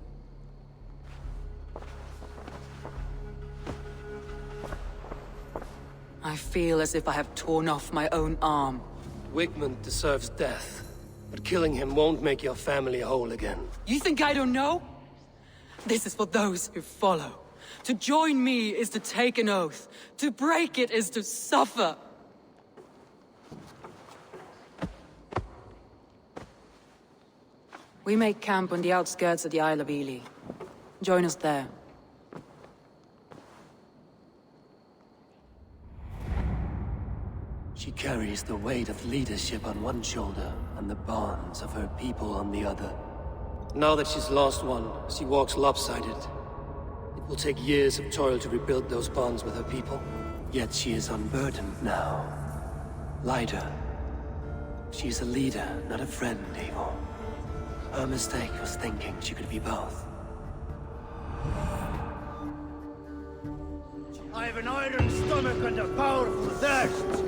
I feel as if I have torn off my own arm. Wigmund deserves death, but killing him won't make your family whole again. You think I don't know? This is for those who follow. To join me is to take an oath. To break it is to suffer. We make camp on the outskirts of the Isle of Ely. Join us there. She carries the weight of leadership on one shoulder and the bonds of her people on the other. Now that she's lost one, she walks lopsided. It will take years of toil to rebuild those bonds with her people. Yet she is unburdened now. Lighter. She's a leader, not a friend, Eivor. Her mistake was thinking she could be both. I have an iron stomach and a powerful thirst.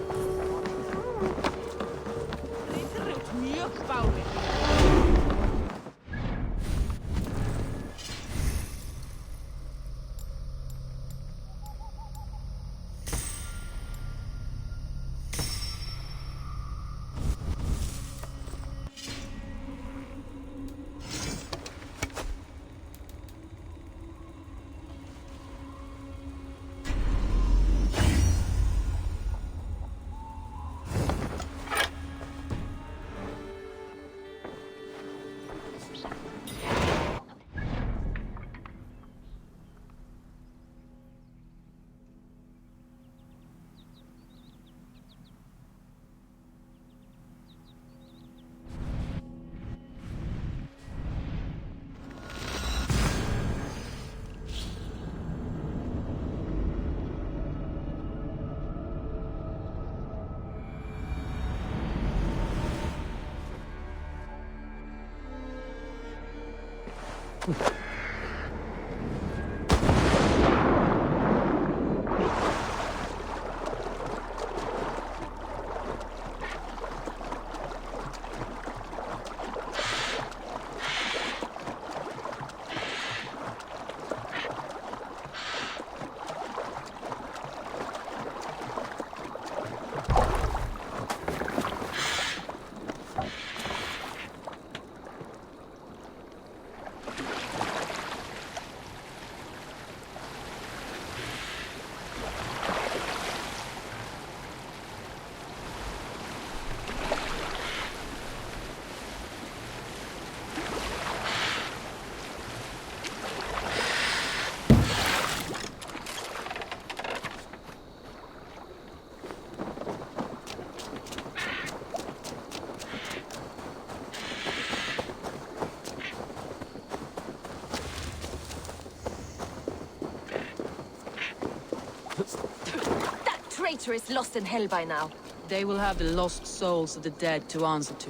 That traitor is lost in hell by now. They will have the lost souls of the dead to answer to.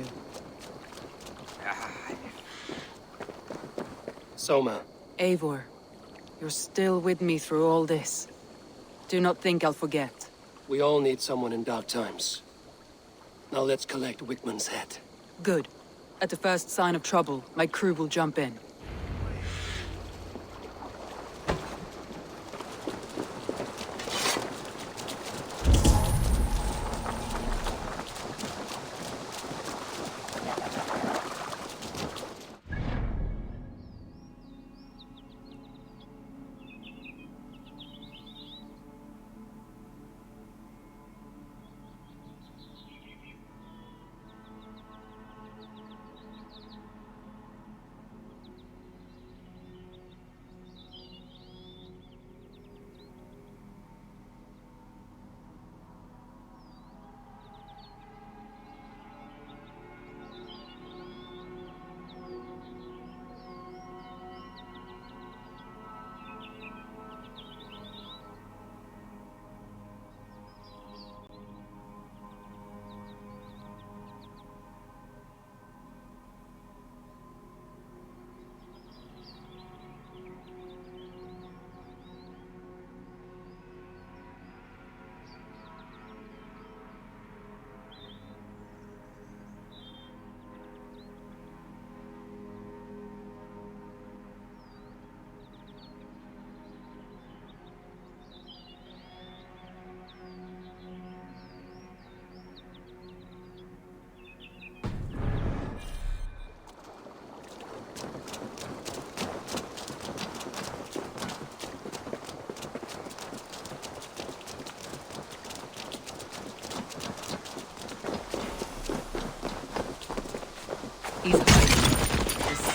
Soma. Eivor, you're still with me through all this. Do not think I'll forget. We all need someone in dark times. Now let's collect Wigmund's head. Good. At the first sign of trouble, my crew will jump in.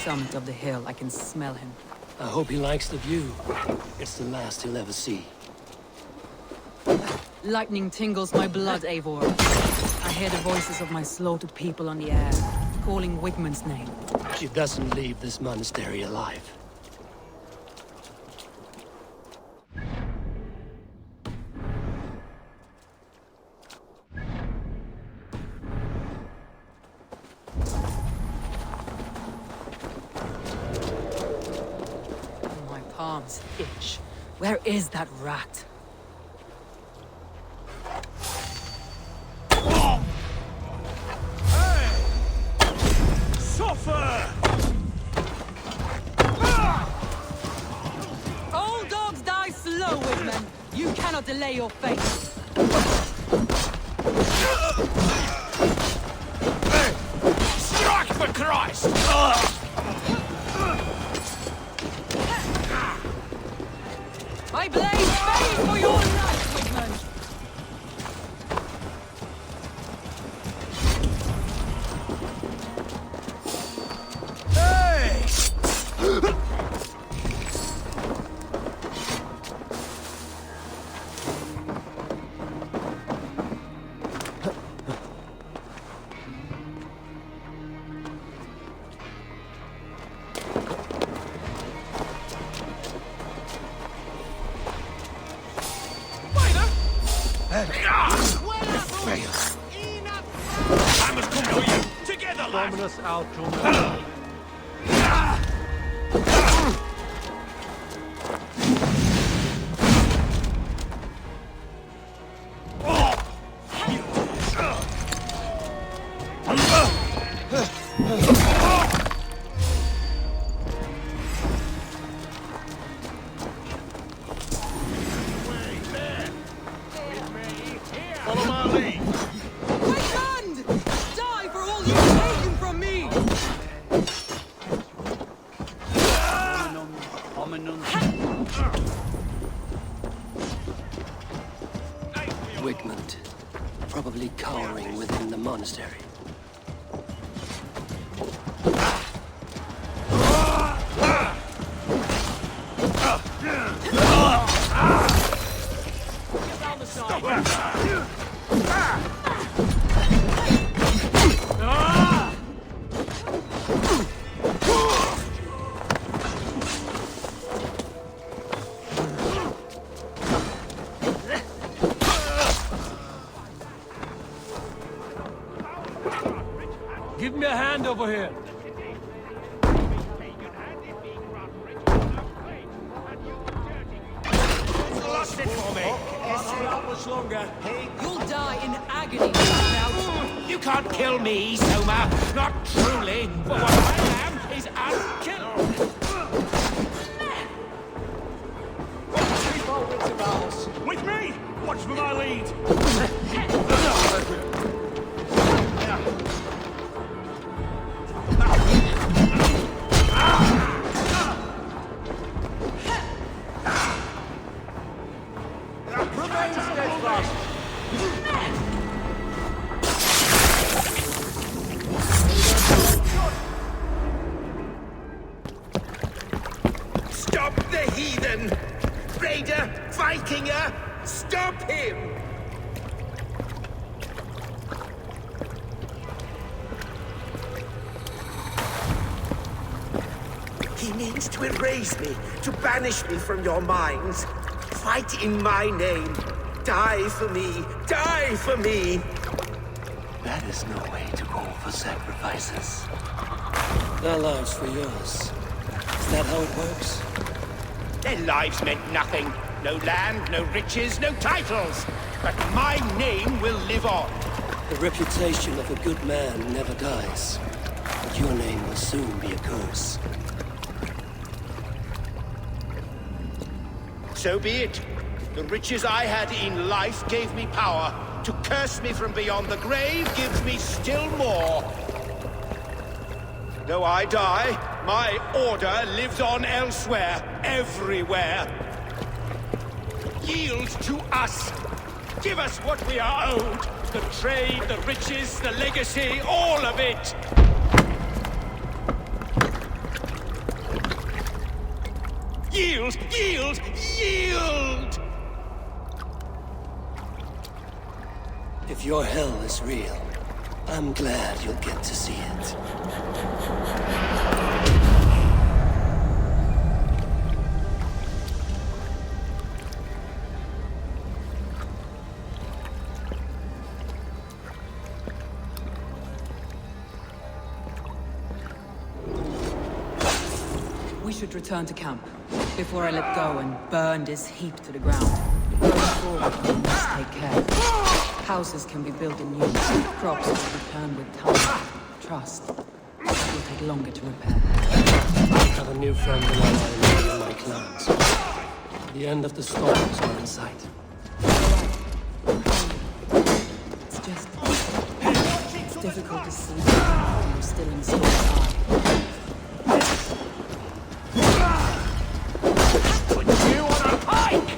summit of the hill, I can smell him. I hope he likes the view. It's the last he'll ever see. Lightning tingles my blood, Eivor. I hear the voices of my slaughtered people on the air, calling Wigmund's name. She doesn't leave this monastery alive. My palms itch. Where is that rat? Old dogs die slow, Wigman. You cannot delay your fate. Strike for Christ! My blade pays for your life, Wigman! I must come to you! Together, lad! Dominus Altrum. Follow my lead! Wigmund! Die for all you've taken from me! Wigmund, probably cowering within the monastery. Give me a hand over here. Lost it for me! Not much longer. You'll die in agony, now. You can't kill me, Soma! Not truly! For what I am is unkillable! With me! Watch for my lead! Remain steadfast. Stop the heathen! Raider! Vikinger! Stop him! He means to erase me, to banish me from your minds. Fight in my name. Die for me. Die for me. That is no way to call for sacrifices. Their lives for yours. Is that how it works? Their lives meant nothing. No land, no riches, no titles. But my name will live on. The reputation of a good man never dies. But your name will soon be a curse. So be it. The riches I had in life gave me power. To curse me from beyond the grave gives me still more. Though I die, my order lives on elsewhere, everywhere. Yield to us. Give us what we are owed. The trade, the riches, the legacy, all of it. Yield! Yield! Yield! If your hell is real, I'm glad you'll get to see it. We should return to camp before I let go and burn this heap to the ground. Going forward, we must take care. Houses can be built anew. Crops will be planted with time. Trust. It will take longer to repair. I have a new friend in many of my clans. The end of the storm is not in sight. It's just... It's difficult to see when you're still in someone's eye. Put you on a pike!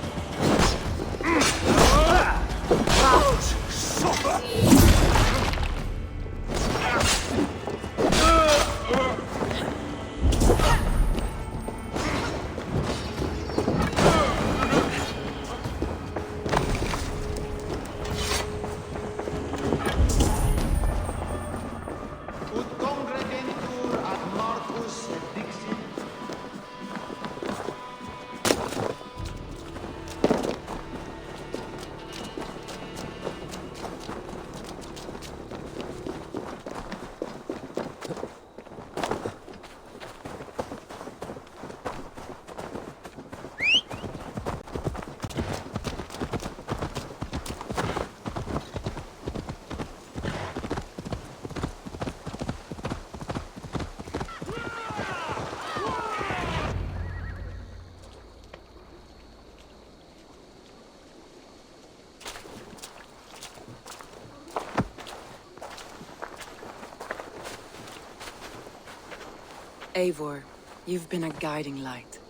Eivor, you've been a guiding light.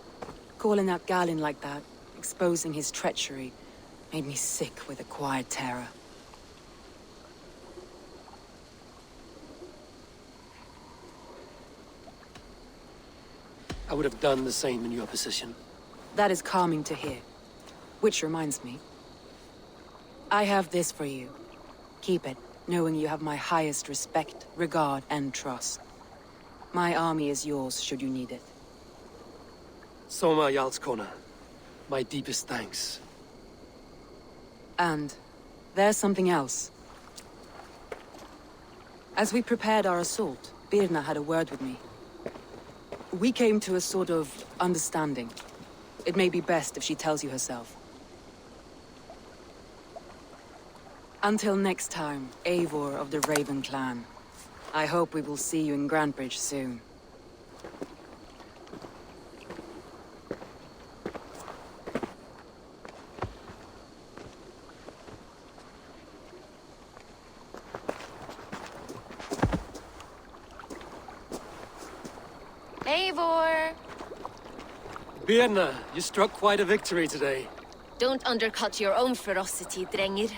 Calling out Galin like that, exposing his treachery, made me sick with a quiet terror. I would have done the same in your position. That is calming to hear. Which reminds me. I have this for you. Keep it, knowing you have my highest respect, regard, and trust. My army is yours, should you need it. Soma Jarlskona, my deepest thanks. And there's something else. As we prepared our assault, Birna had a word with me. We came to a sort of understanding. It may be best if she tells you herself. Until next time, Eivor of the Raven Clan. I hope we will see you in Grantebridge soon. Eivor! Birna, you struck quite a victory today. Don't undercut your own ferocity, Drengir.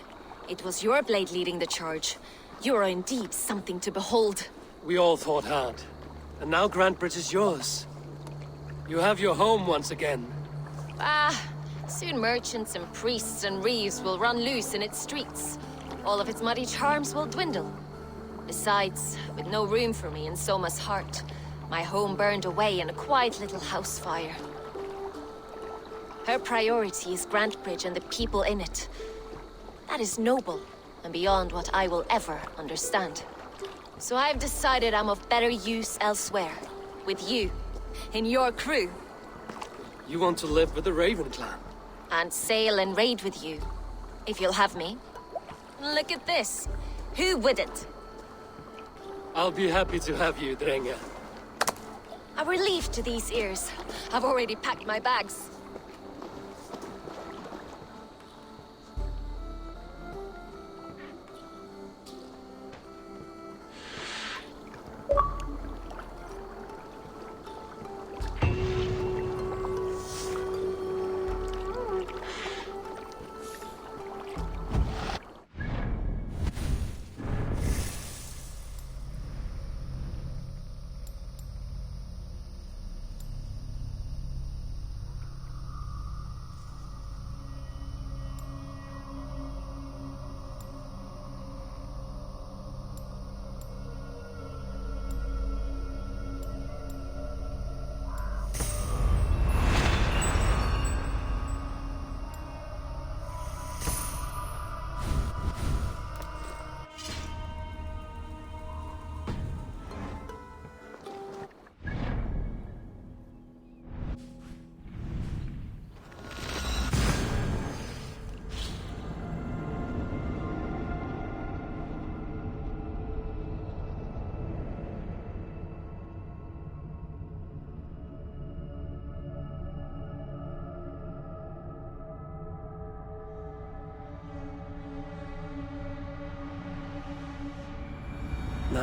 It was your blade leading the charge. You are indeed something to behold. We all fought hard. And now Grantebridge is yours. You have your home once again. Soon merchants and priests and reeves will run loose in its streets. All of its muddy charms will dwindle. Besides, with no room for me in Soma's heart, my home burned away in a quiet little house fire. Her priority is Grantebridge and the people in it. That is noble, and beyond what I will ever understand. So I've decided I'm of better use elsewhere. With you. In your crew. You want to live with the Raven Clan? And sail and raid with you. If you'll have me. Look at this. Who wouldn't? I'll be happy to have you, Drenge. A relief to these ears. I've already packed my bags.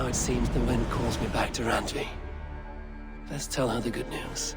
it seems the wind calls me back to Randvi. Let's tell her the good news.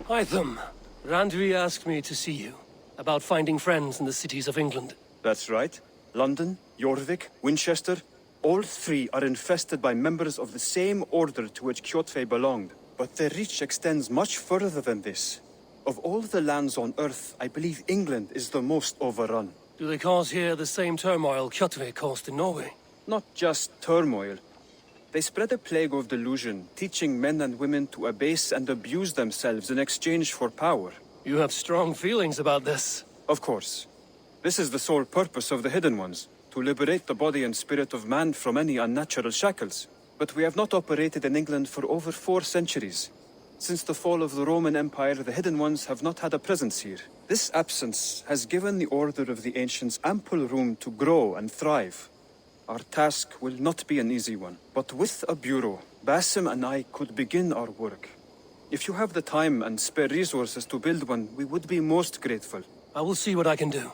Hytham, Randvi asked me to see you, about finding friends in the cities of England. That's right. London, Jorvik, Winchester, all three are infested by members of the same order to which Kjotve belonged. But their reach extends much further than this. Of all the lands on Earth, I believe England is the most overrun. Do they cause here the same turmoil Kjotve caused in Norway? Not just turmoil. They spread a plague of delusion, teaching men and women to abase and abuse themselves in exchange for power. You have strong feelings about this. Of course. This is the sole purpose of the Hidden Ones, to liberate the body and spirit of man from any unnatural shackles. But we have not operated in England for over 4 centuries. Since the fall of the Roman Empire, the Hidden Ones have not had a presence here. This absence has given the Order of the Ancients ample room to grow and thrive. Our task will not be an easy one, but with a bureau, Basim and I could begin our work. If you have the time and spare resources to build one, we would be most grateful. I will see what I can do.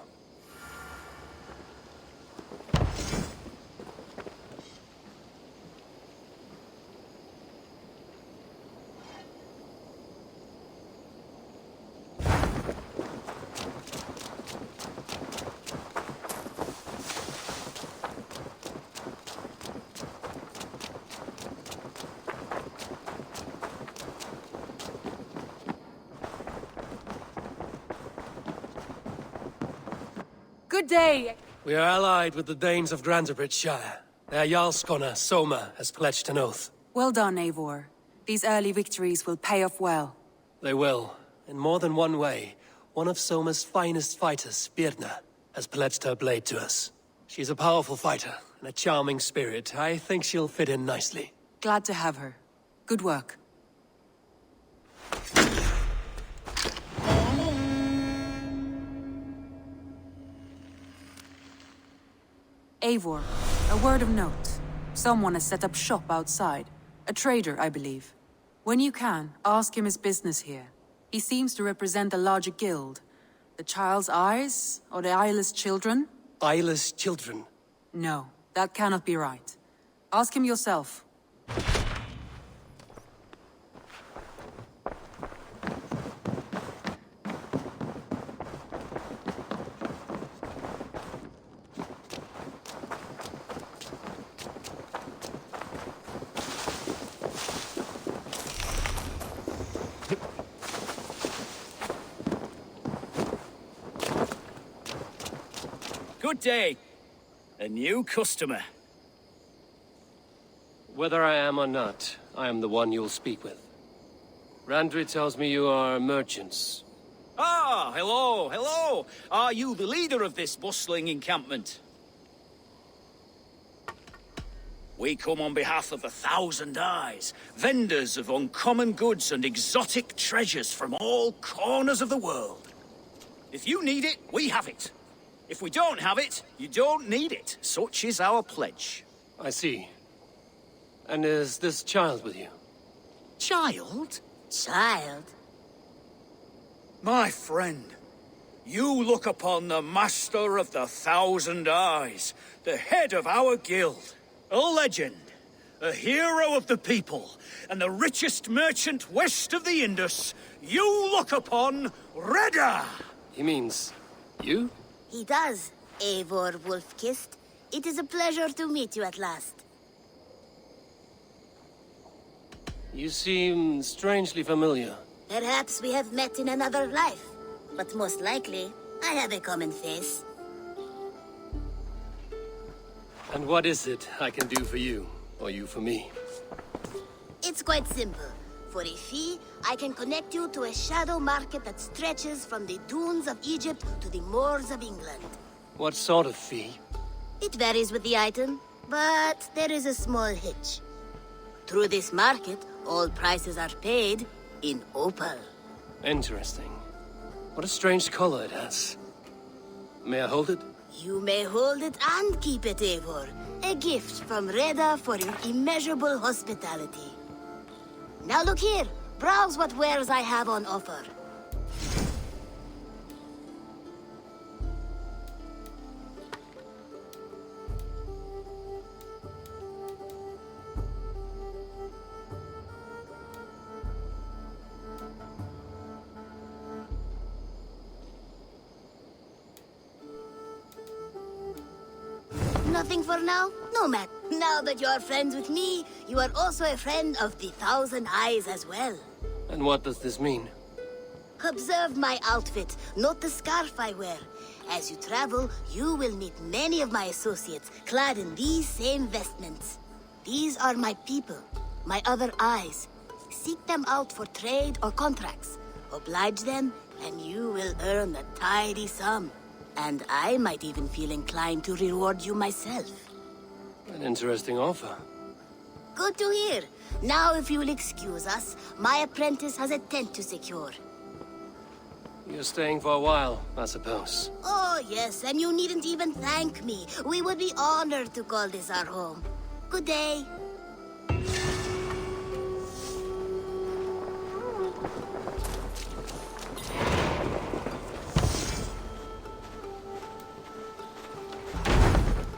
Good day! We are allied with the Danes of Grantebridgeshire. Their Jarlskona, Soma, has pledged an oath. Well done, Eivor. These early victories will pay off well. They will. In more than one way. One of Soma's finest fighters, Birna, has pledged her blade to us. She's a powerful fighter, and a charming spirit. I think she'll fit in nicely. Glad to have her. Good work. Eivor, a word of note. Someone has set up shop outside. A trader, I believe. When you can, ask him his business here. He seems to represent a larger guild. The Child's Eyes, or the Eyeless Children? Eyeless children? No, that cannot be right. Ask him yourself. Good day. A new customer. Whether I am or not, I am the one you'll speak with. Randvi tells me you are merchants. Ah, hello, hello. Are you the leader of this bustling encampment? We come on behalf of 1,000 Eyes, vendors of uncommon goods and exotic treasures from all corners of the world. If you need it, we have it. If we don't have it, you don't need it. Such is our pledge. I see. And is this child with you? Child? Child? My friend, you look upon the master of the 1,000 Eyes, the head of our guild, a legend, a hero of the people, and the richest merchant west of the Indus. You look upon Reda! He means you? He does, Eivor Wolf-Kissed. It is a pleasure to meet you at last. You seem strangely familiar. Perhaps we have met in another life, but most likely, I have a common face. And what is it I can do for you, or you for me? It's quite simple. For a fee, I can connect you to a shadow market that stretches from the dunes of Egypt to the moors of England. What sort of fee? It varies with the item, but there is a small hitch. Through this market, all prices are paid in opal. Interesting. What a strange color it has. May I hold it? You may hold it and keep it, Eivor. A gift from Reda for your immeasurable hospitality. Now look here. Browse what wares I have on offer. Nothing for now? No, Matt. Now that you're friends with me, you are also a friend of the Thousand Eyes as well. And what does this mean? Observe my outfit, note the scarf I wear. As you travel, you will meet many of my associates, clad in these same vestments. These are my people, my other eyes. Seek them out for trade or contracts. Oblige them, and you will earn a tidy sum. And I might even feel inclined to reward you myself. An interesting offer. Good to hear. Now, if you will excuse us, my apprentice has a tent to secure. You're staying for a while, I suppose. Oh, yes, and you needn't even thank me. We would be honored to call this our home. Good day.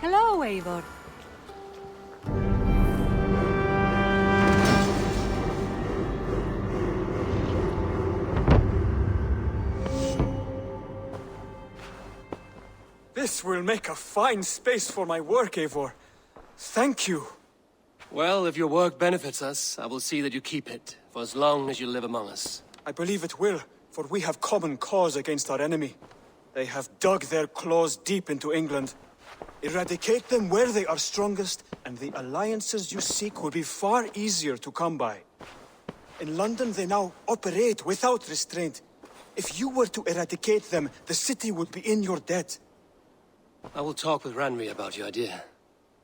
Hello, Eivor. This will make a fine space for my work, Eivor. Thank you. Well, if your work benefits us, I will see that you keep it, for as long as you live among us. I believe it will, for we have common cause against our enemy. They have dug their claws deep into England. Eradicate them where they are strongest, and the alliances you seek will be far easier to come by. In London, they now operate without restraint. If you were to eradicate them, the city would be in your debt. I will talk with Ranri about your idea.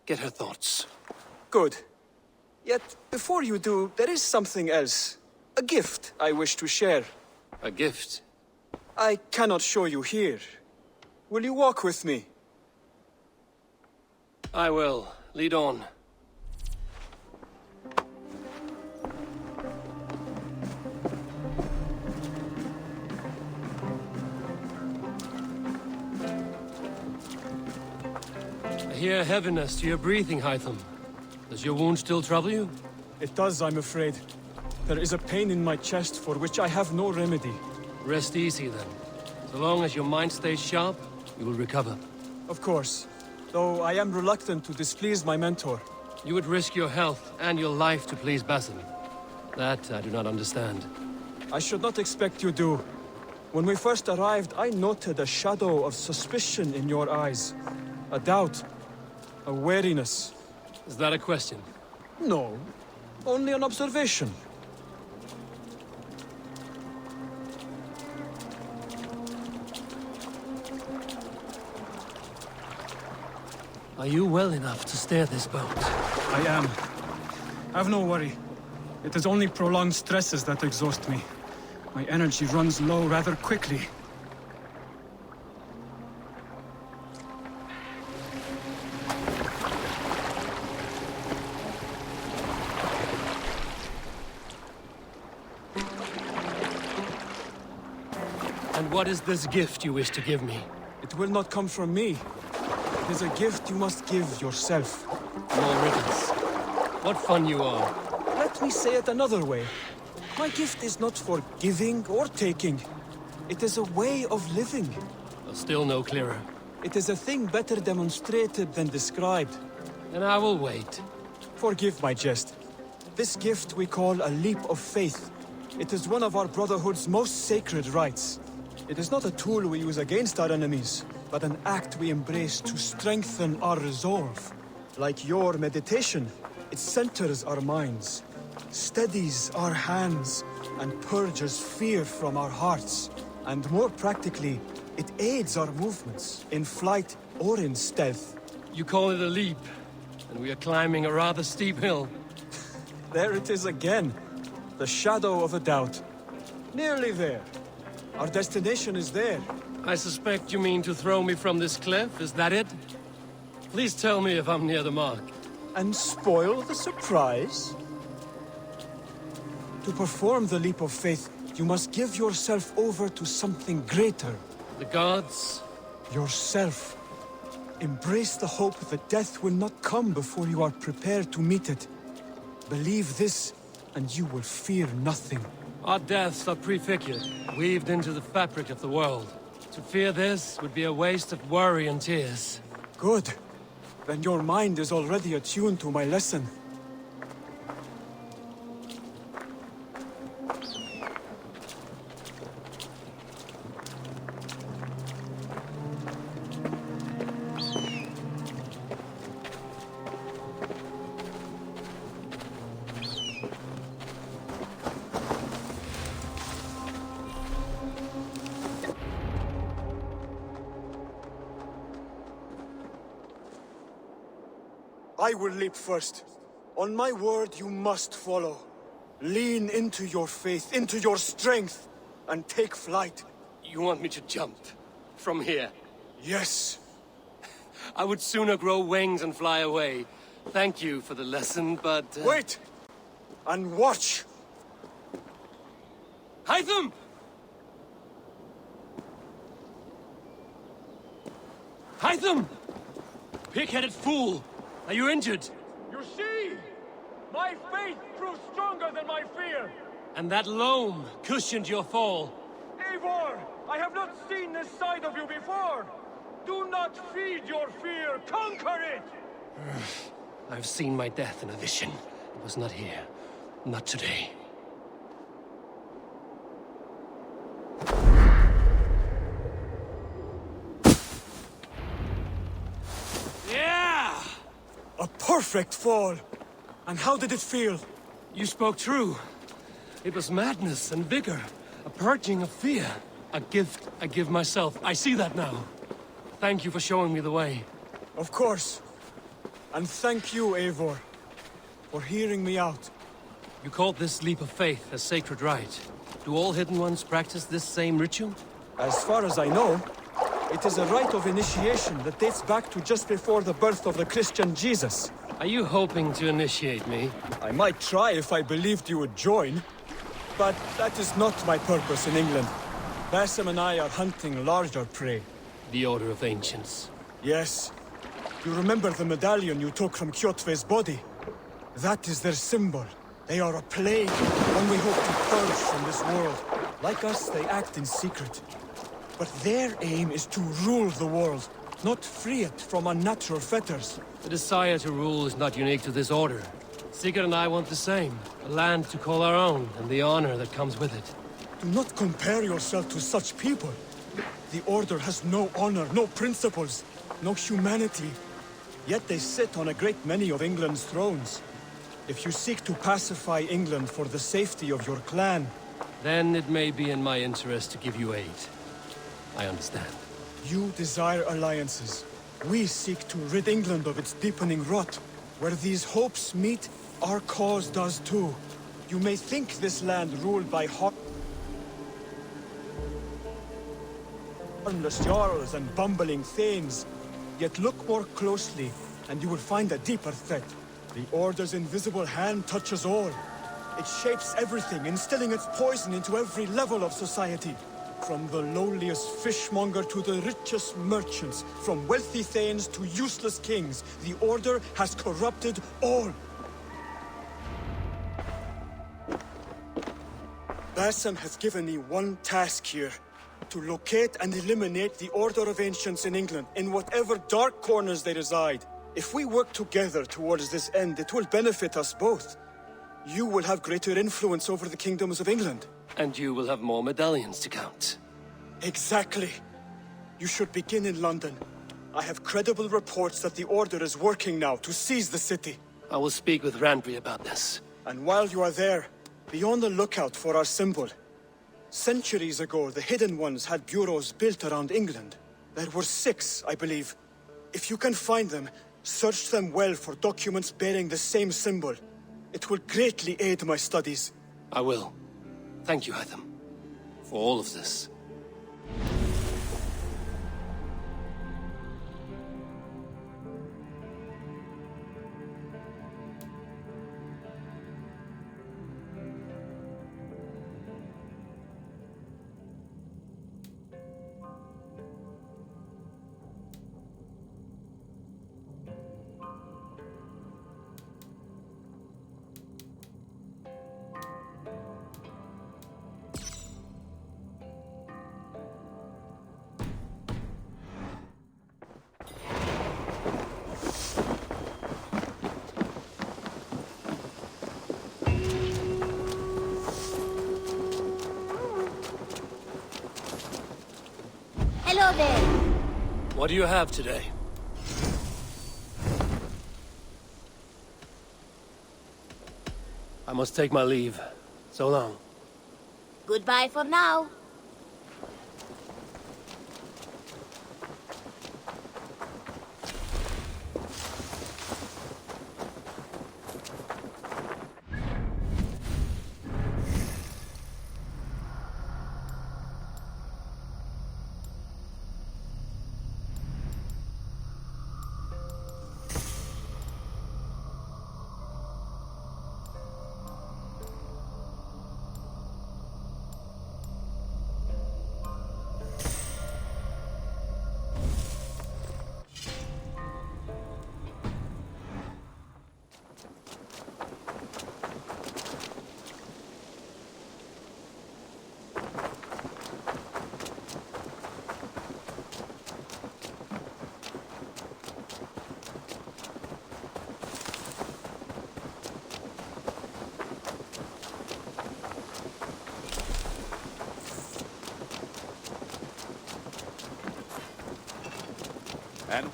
Get her thoughts. Good. Yet, before you do, there is something else. A gift I wish to share. A gift? I cannot show you here. Will you walk with me? I will. Lead on. I hear heaviness to your breathing, Hytham. Does your wound still trouble you? It does, I'm afraid. There is a pain in my chest for which I have no remedy. Rest easy, then. So long as your mind stays sharp, you will recover. Of course. Though I am reluctant to displease my mentor. You would risk your health and your life to please Basim. That I do not understand. I should not expect you do. When we first arrived, I noted a shadow of suspicion in your eyes. A doubt. A wariness. Is that a question? No. Only an observation. Are you well enough to steer this boat? I am. Have no worry. It is only prolonged stresses that exhaust me. My energy runs low rather quickly. And what is this gift you wish to give me? It will not come from me. It is a gift you must give yourself. More riddles. What fun you are. Let me say it another way. My gift is not for giving or taking. It is a way of living. Still no clearer. It is a thing better demonstrated than described. Then I will wait. Forgive my jest. This gift we call a leap of faith. It is one of our Brotherhood's most sacred rites. It is not a tool we use against our enemies, but an act we embrace to strengthen our resolve. Like your meditation, it centers our minds, steadies our hands, and purges fear from our hearts. And more practically, it aids our movements, in flight or in stealth. You call it a leap, and we are climbing a rather steep hill. There it is again, the shadow of a doubt. Nearly there. Our destination is there. I suspect you mean to throw me from this cliff, is that it? Please tell me if I'm near the mark. And spoil the surprise? To perform the leap of faith, you must give yourself over to something greater. The gods? Yourself. Embrace the hope that death will not come before you are prepared to meet it. Believe this, and you will fear nothing. Our deaths are prefigured, weaved into the fabric of the world. To fear this would be a waste of worry and tears. Good. Then your mind is already attuned to my lesson. I will leap first. On my word, you must follow. Lean into your faith, into your strength, and take flight. You want me to jump? From here? Yes. I would sooner grow wings and fly away. Thank you for the lesson, but... Wait! And watch! Hytham! Hytham! Pig-headed fool! Are you injured? You see? My faith proved stronger than my fear. And that loam cushioned your fall. Eivor, I have not seen this side of you before. Do not feed your fear, conquer it! I've seen my death in a vision. It was not here. Not today. Yeah! A perfect fall! And how did it feel? You spoke true. It was madness and vigor. A purging of fear. A gift I give myself. I see that now. Thank you for showing me the way. Of course. And thank you, Eivor, for hearing me out. You called this leap of faith a sacred rite. Do all Hidden Ones practice this same ritual? As far as I know, it is a rite of initiation that dates back to just before the birth of the Christian Jesus. Are you hoping to initiate me? I might try if I believed you would join. But that is not my purpose in England. Basim and I are hunting larger prey. The Order of Ancients. Yes. You remember the medallion you took from Kjotve's body? That is their symbol. They are a plague, one we hope to purge from this world. Like us, they act in secret. But their aim is to rule the world, not free it from unnatural fetters. The desire to rule is not unique to this order. Sigurd and I want the same. A land to call our own, and the honor that comes with it. Do not compare yourself to such people. The Order has no honor, no principles, no humanity. Yet they sit on a great many of England's thrones. If you seek to pacify England for the safety of your clan... Then it may be in my interest to give you aid. I understand. You desire alliances. We seek to rid England of its deepening rot. Where these hopes meet, our cause does too. You may think this land ruled by harmless jarls and bumbling thanes. Yet look more closely, and you will find a deeper threat. The Order's invisible hand touches all. It shapes everything, instilling its poison into every level of society. From the lowliest fishmonger to the richest merchants, from wealthy thanes to useless kings, the Order has corrupted all. Basim has given me one task here. To locate and eliminate the Order of Ancients in England, in whatever dark corners they reside. If we work together towards this end, it will benefit us both. You will have greater influence over the kingdoms of England. And you will have more medallions to count. Exactly. You should begin in London. I have credible reports that the Order is working now to seize the city. I will speak with Randvi about this. And while you are there, be on the lookout for our symbol. Centuries ago, the Hidden Ones had bureaus built around England. There were 6, I believe. If you can find them, search them well for documents bearing the same symbol. It will greatly aid my studies. I will. Thank you, Hytham, for all of this. Hello there. What do you have today? I must take my leave. So long. Goodbye for now. And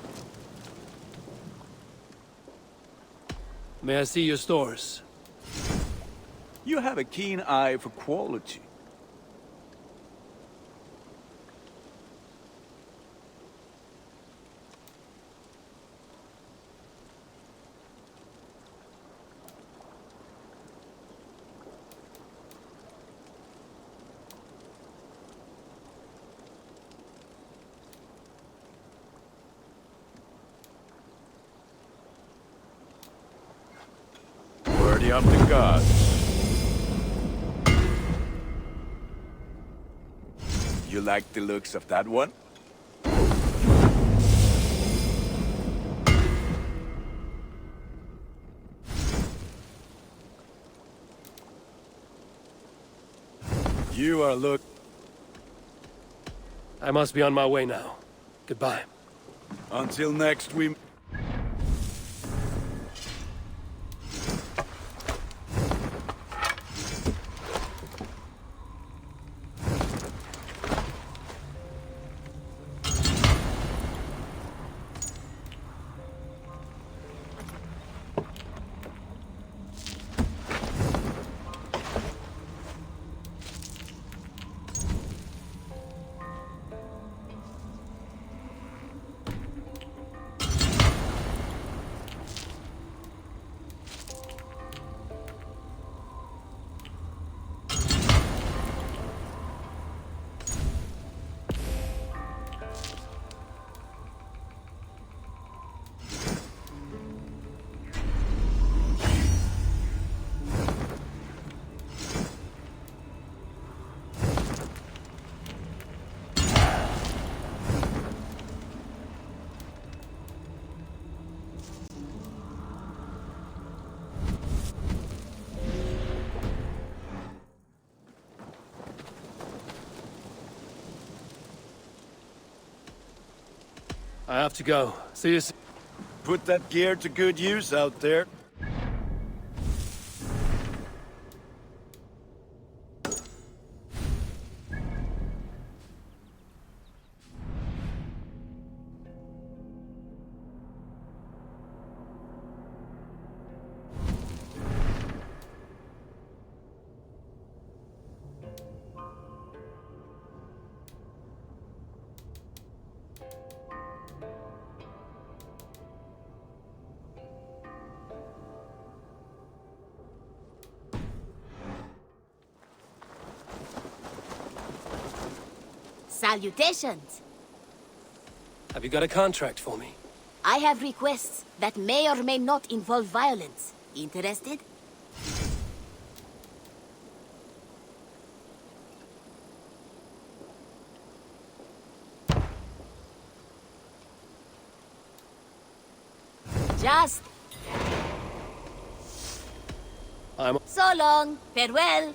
May I see your stores? You have a keen eye for quality. Worthy of the gods. You like the looks of that one? You are I must be on my way now. Goodbye. Until next we... I have to go. See you soon. Put that gear to good use out there. Salutations. Have you got a contract for me? I have requests that may or may not involve violence. Interested? Just... So long. Farewell.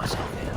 myself here.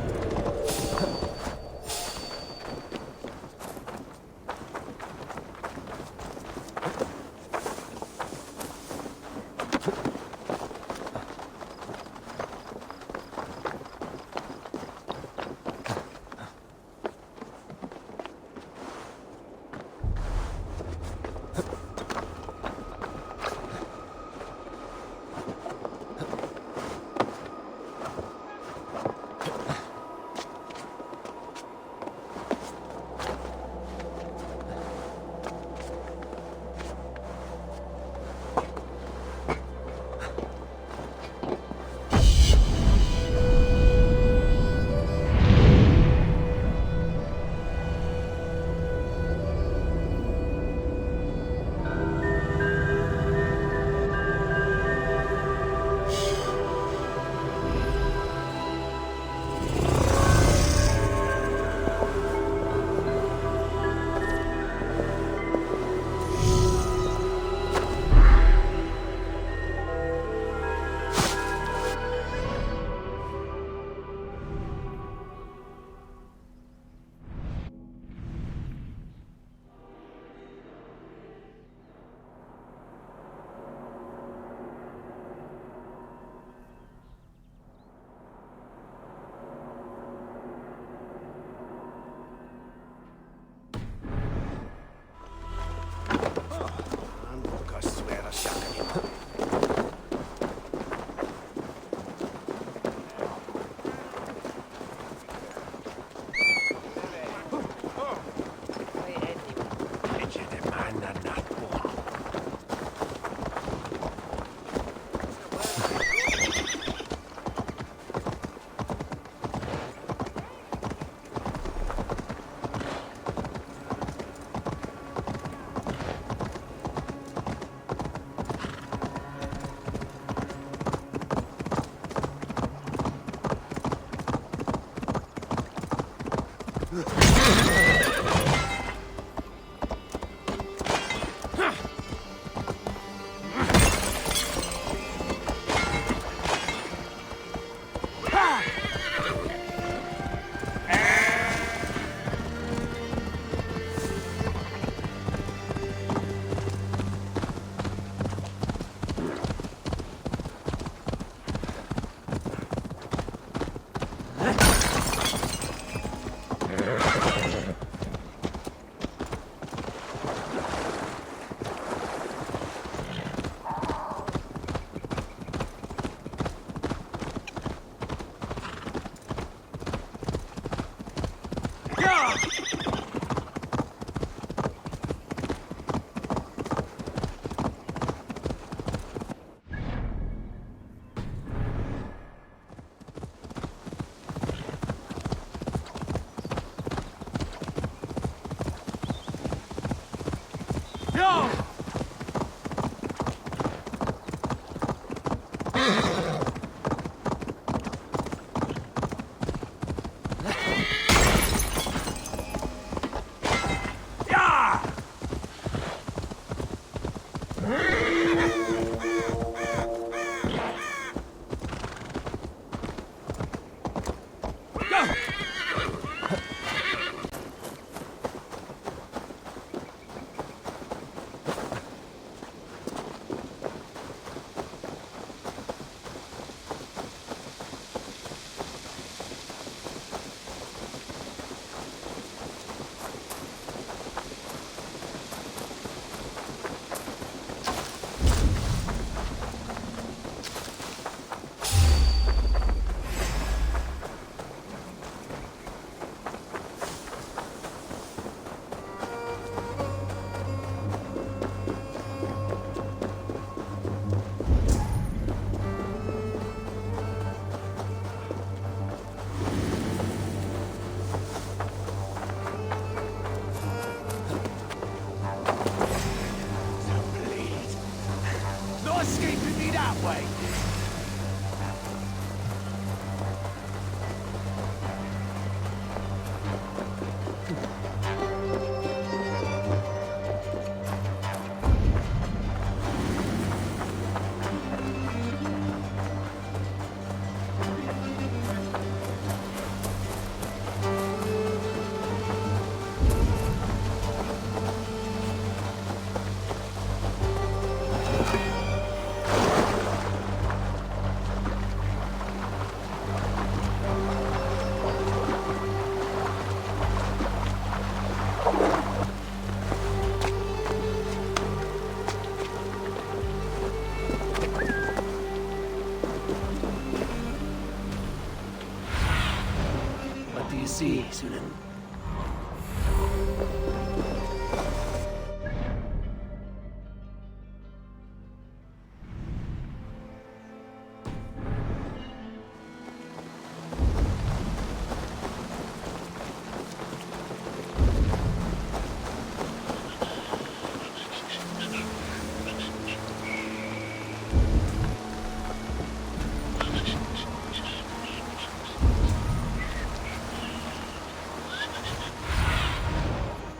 What do you see, Sunan?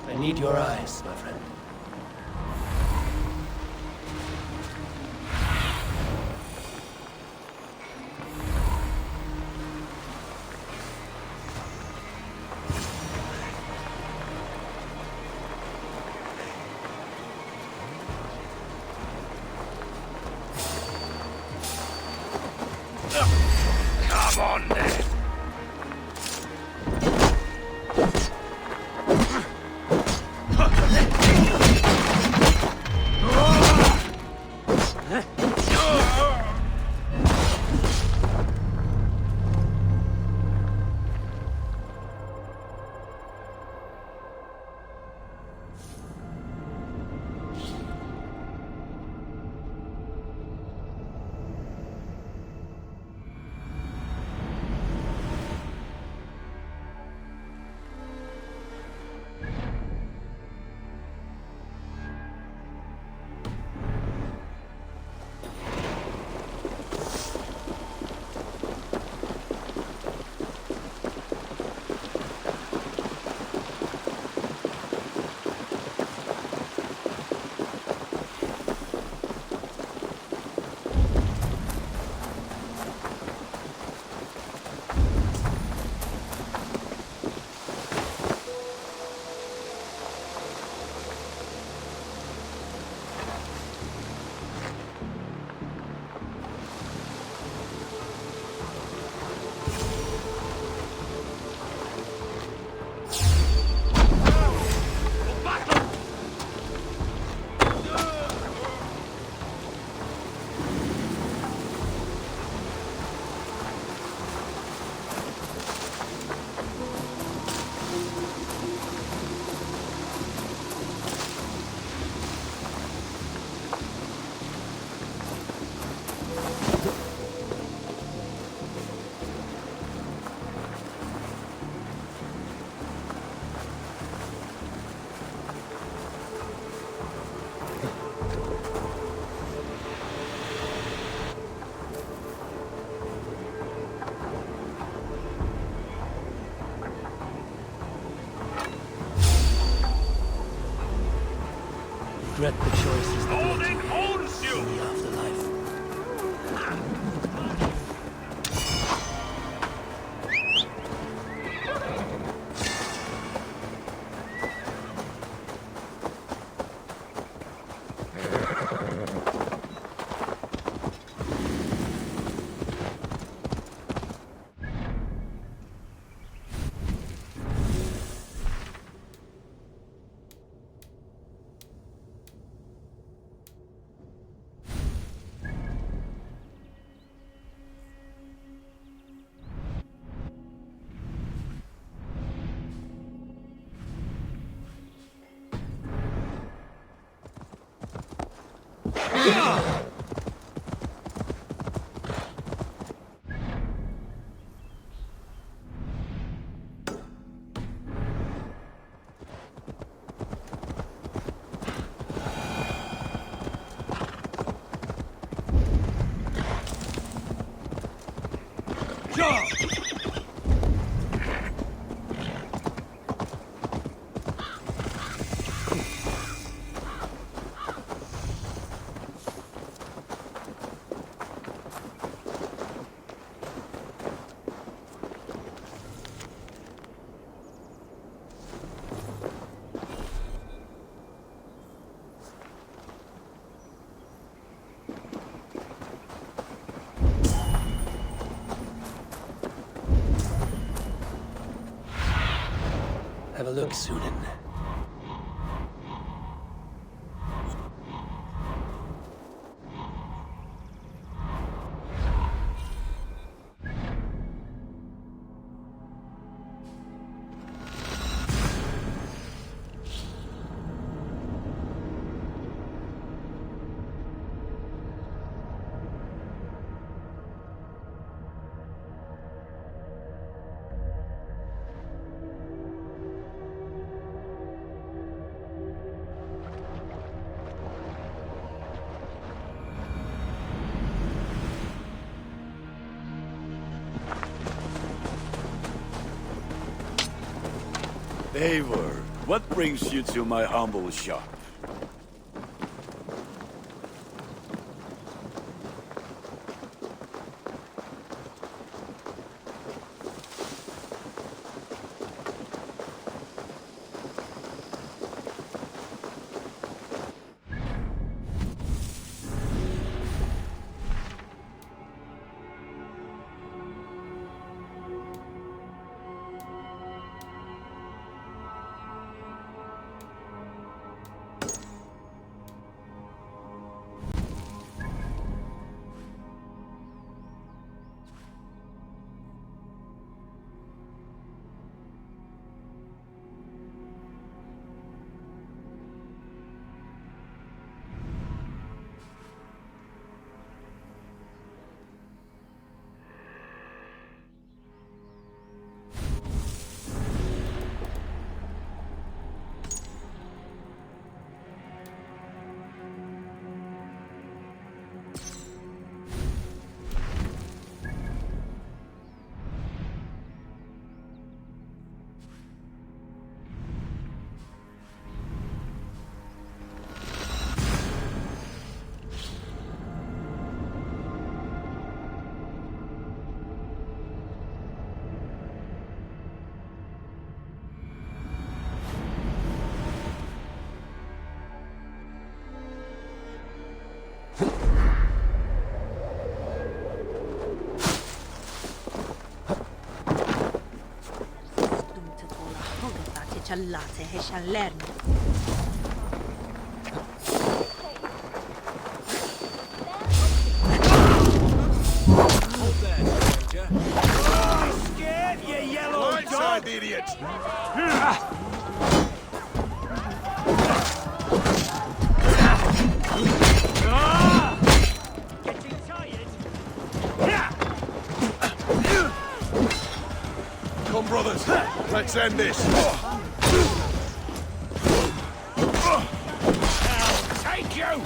I need your eyes, my friend. Come on, then. Regret the choices that led Odin owns you! in the afterlife. Have a look, Sunan. Eivor, what brings you to my humble shop? Ciallate e sciallerni. Scared, you yellow dog! Idiot! Getting tired? Come, brothers, let's end this. Take you!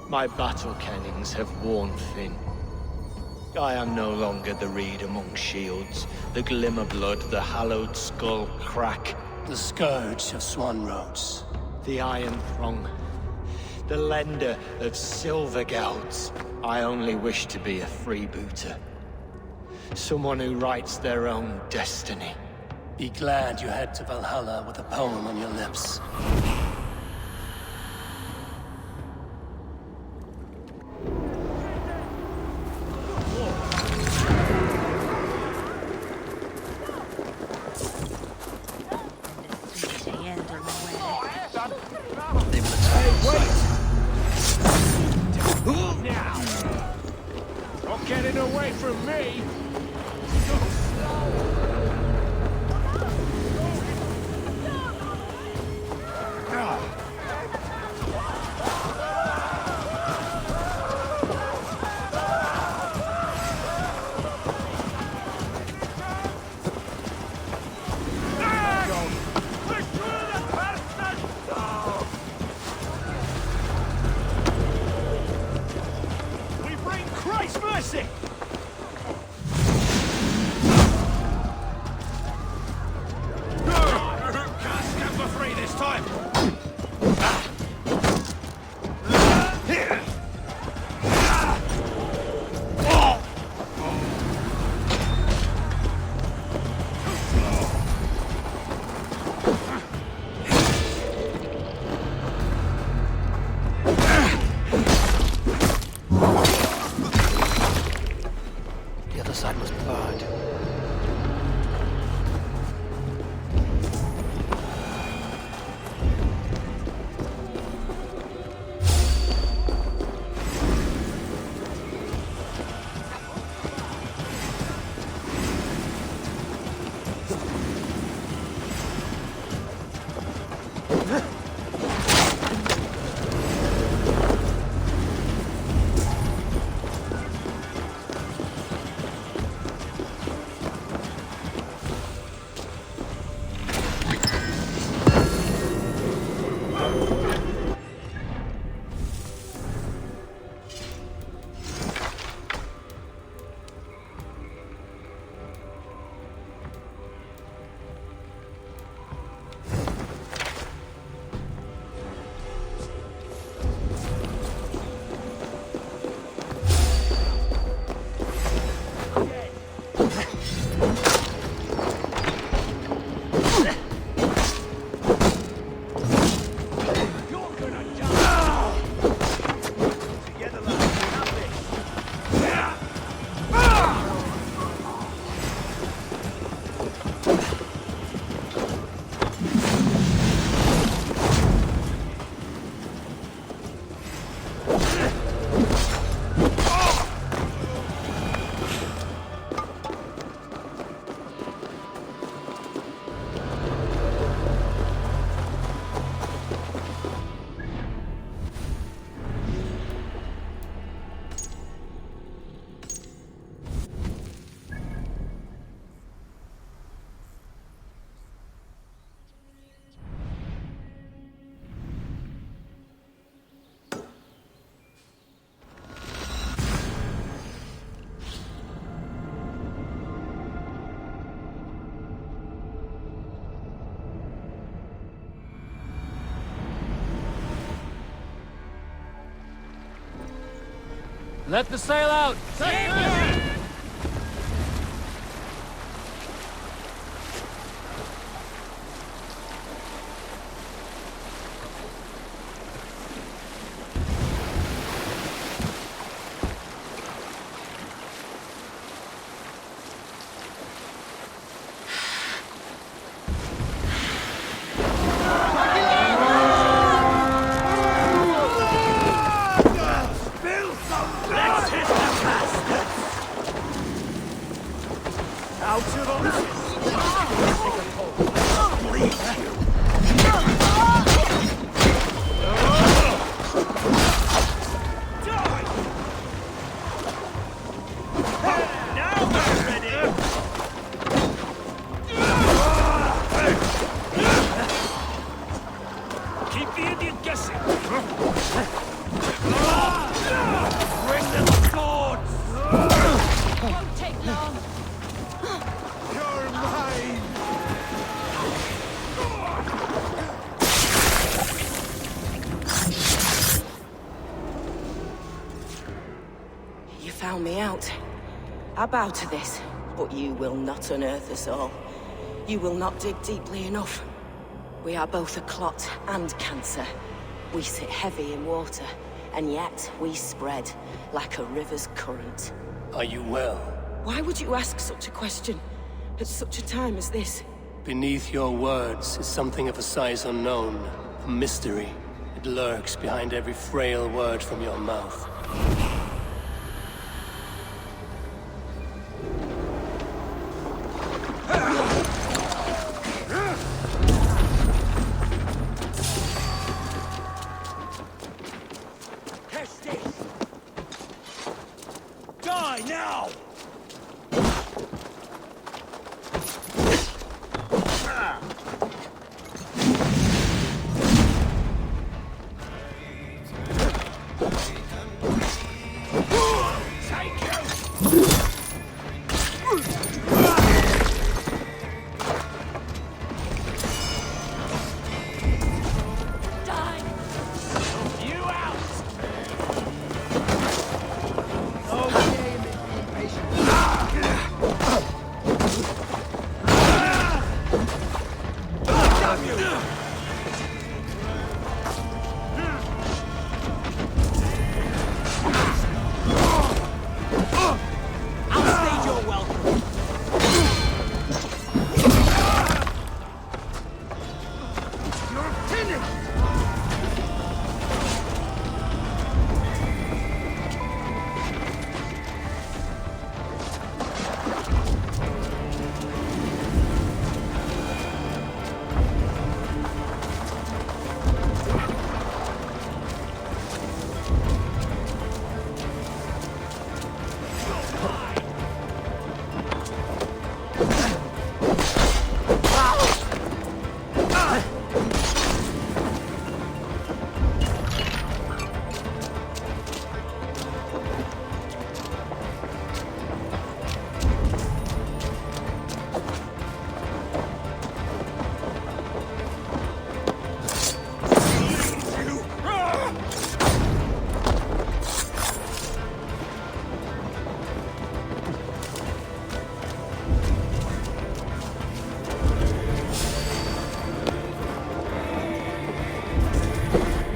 My battle kennings have worn thin. I am no longer the reed among shields, the glimmer blood, the hallowed skull crack. The scourge of Swan Roads. The iron prong, the lender of silver gelds. I only wish to be a freebooter. Someone who writes their own destiny. Be glad you head to Valhalla with a poem on your lips. Now! Not getting away from me! We bring Christ's mercy! Can't stand for free this time! Let the sail out! Found me out. I bow to this, but you will not unearth us all. You will not dig deeply enough. We are both a clot and cancer. We sit heavy in water, and yet we spread like a river's current. Are you well? Why would you ask such a question at such a time as this? Beneath your words is something of a size unknown, a mystery. It lurks behind every frail word from your mouth. Die now!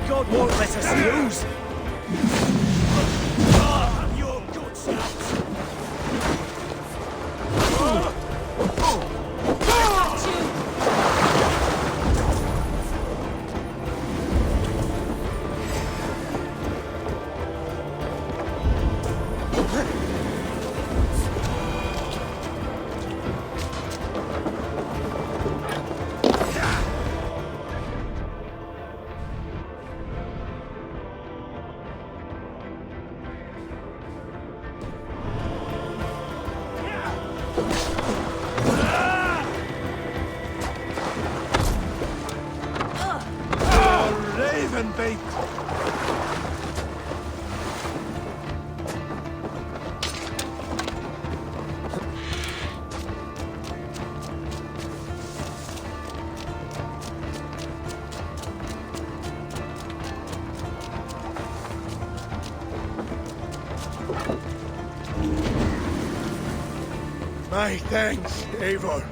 God won't let us lose. Your good scouts. My thanks, Eivor.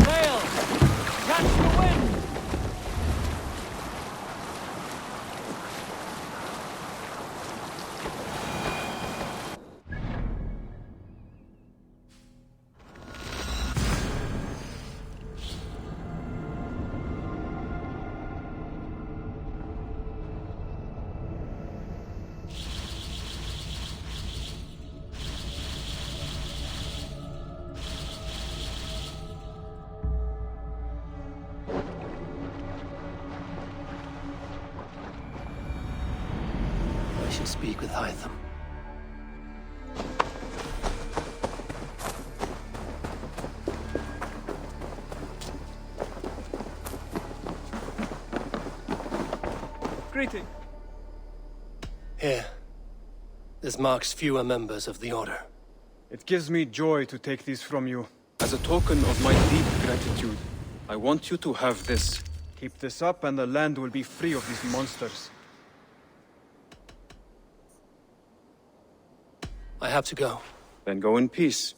Sail! Catch the wind! I shall speak with Hytham. Greeting. Here. This marks fewer members of the Order. It gives me joy to take these from you. As a token of my deep gratitude, I want you to have this. Keep this up and the land will be free of these monsters. I have to go. Then go in peace.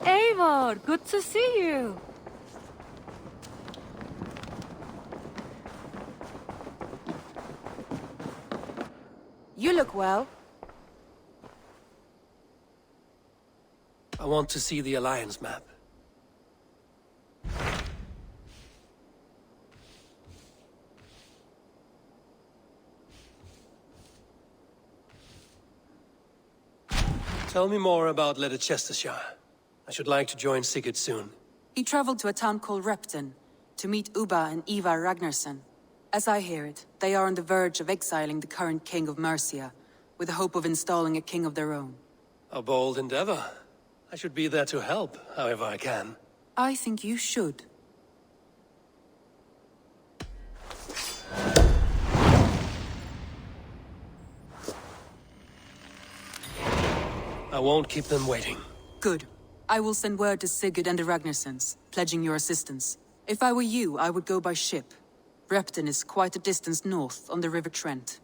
Eivor, good to see you. You look well. I want to see the Alliance map. Tell me more about Leicestershire. I should like to join Sigurd soon. He traveled to a town called Repton to meet Ubba and Ivar Ragnarsson. As I hear it, they are on the verge of exiling the current king of Mercia, with the hope of installing a king of their own. A bold endeavor. I should be there to help, however I can. I think you should. I won't keep them waiting. Good. I will send word to Sigurd and the Ragnarssons, pledging your assistance. If I were you, I would go by ship. Repton is quite a distance north on the River Trent.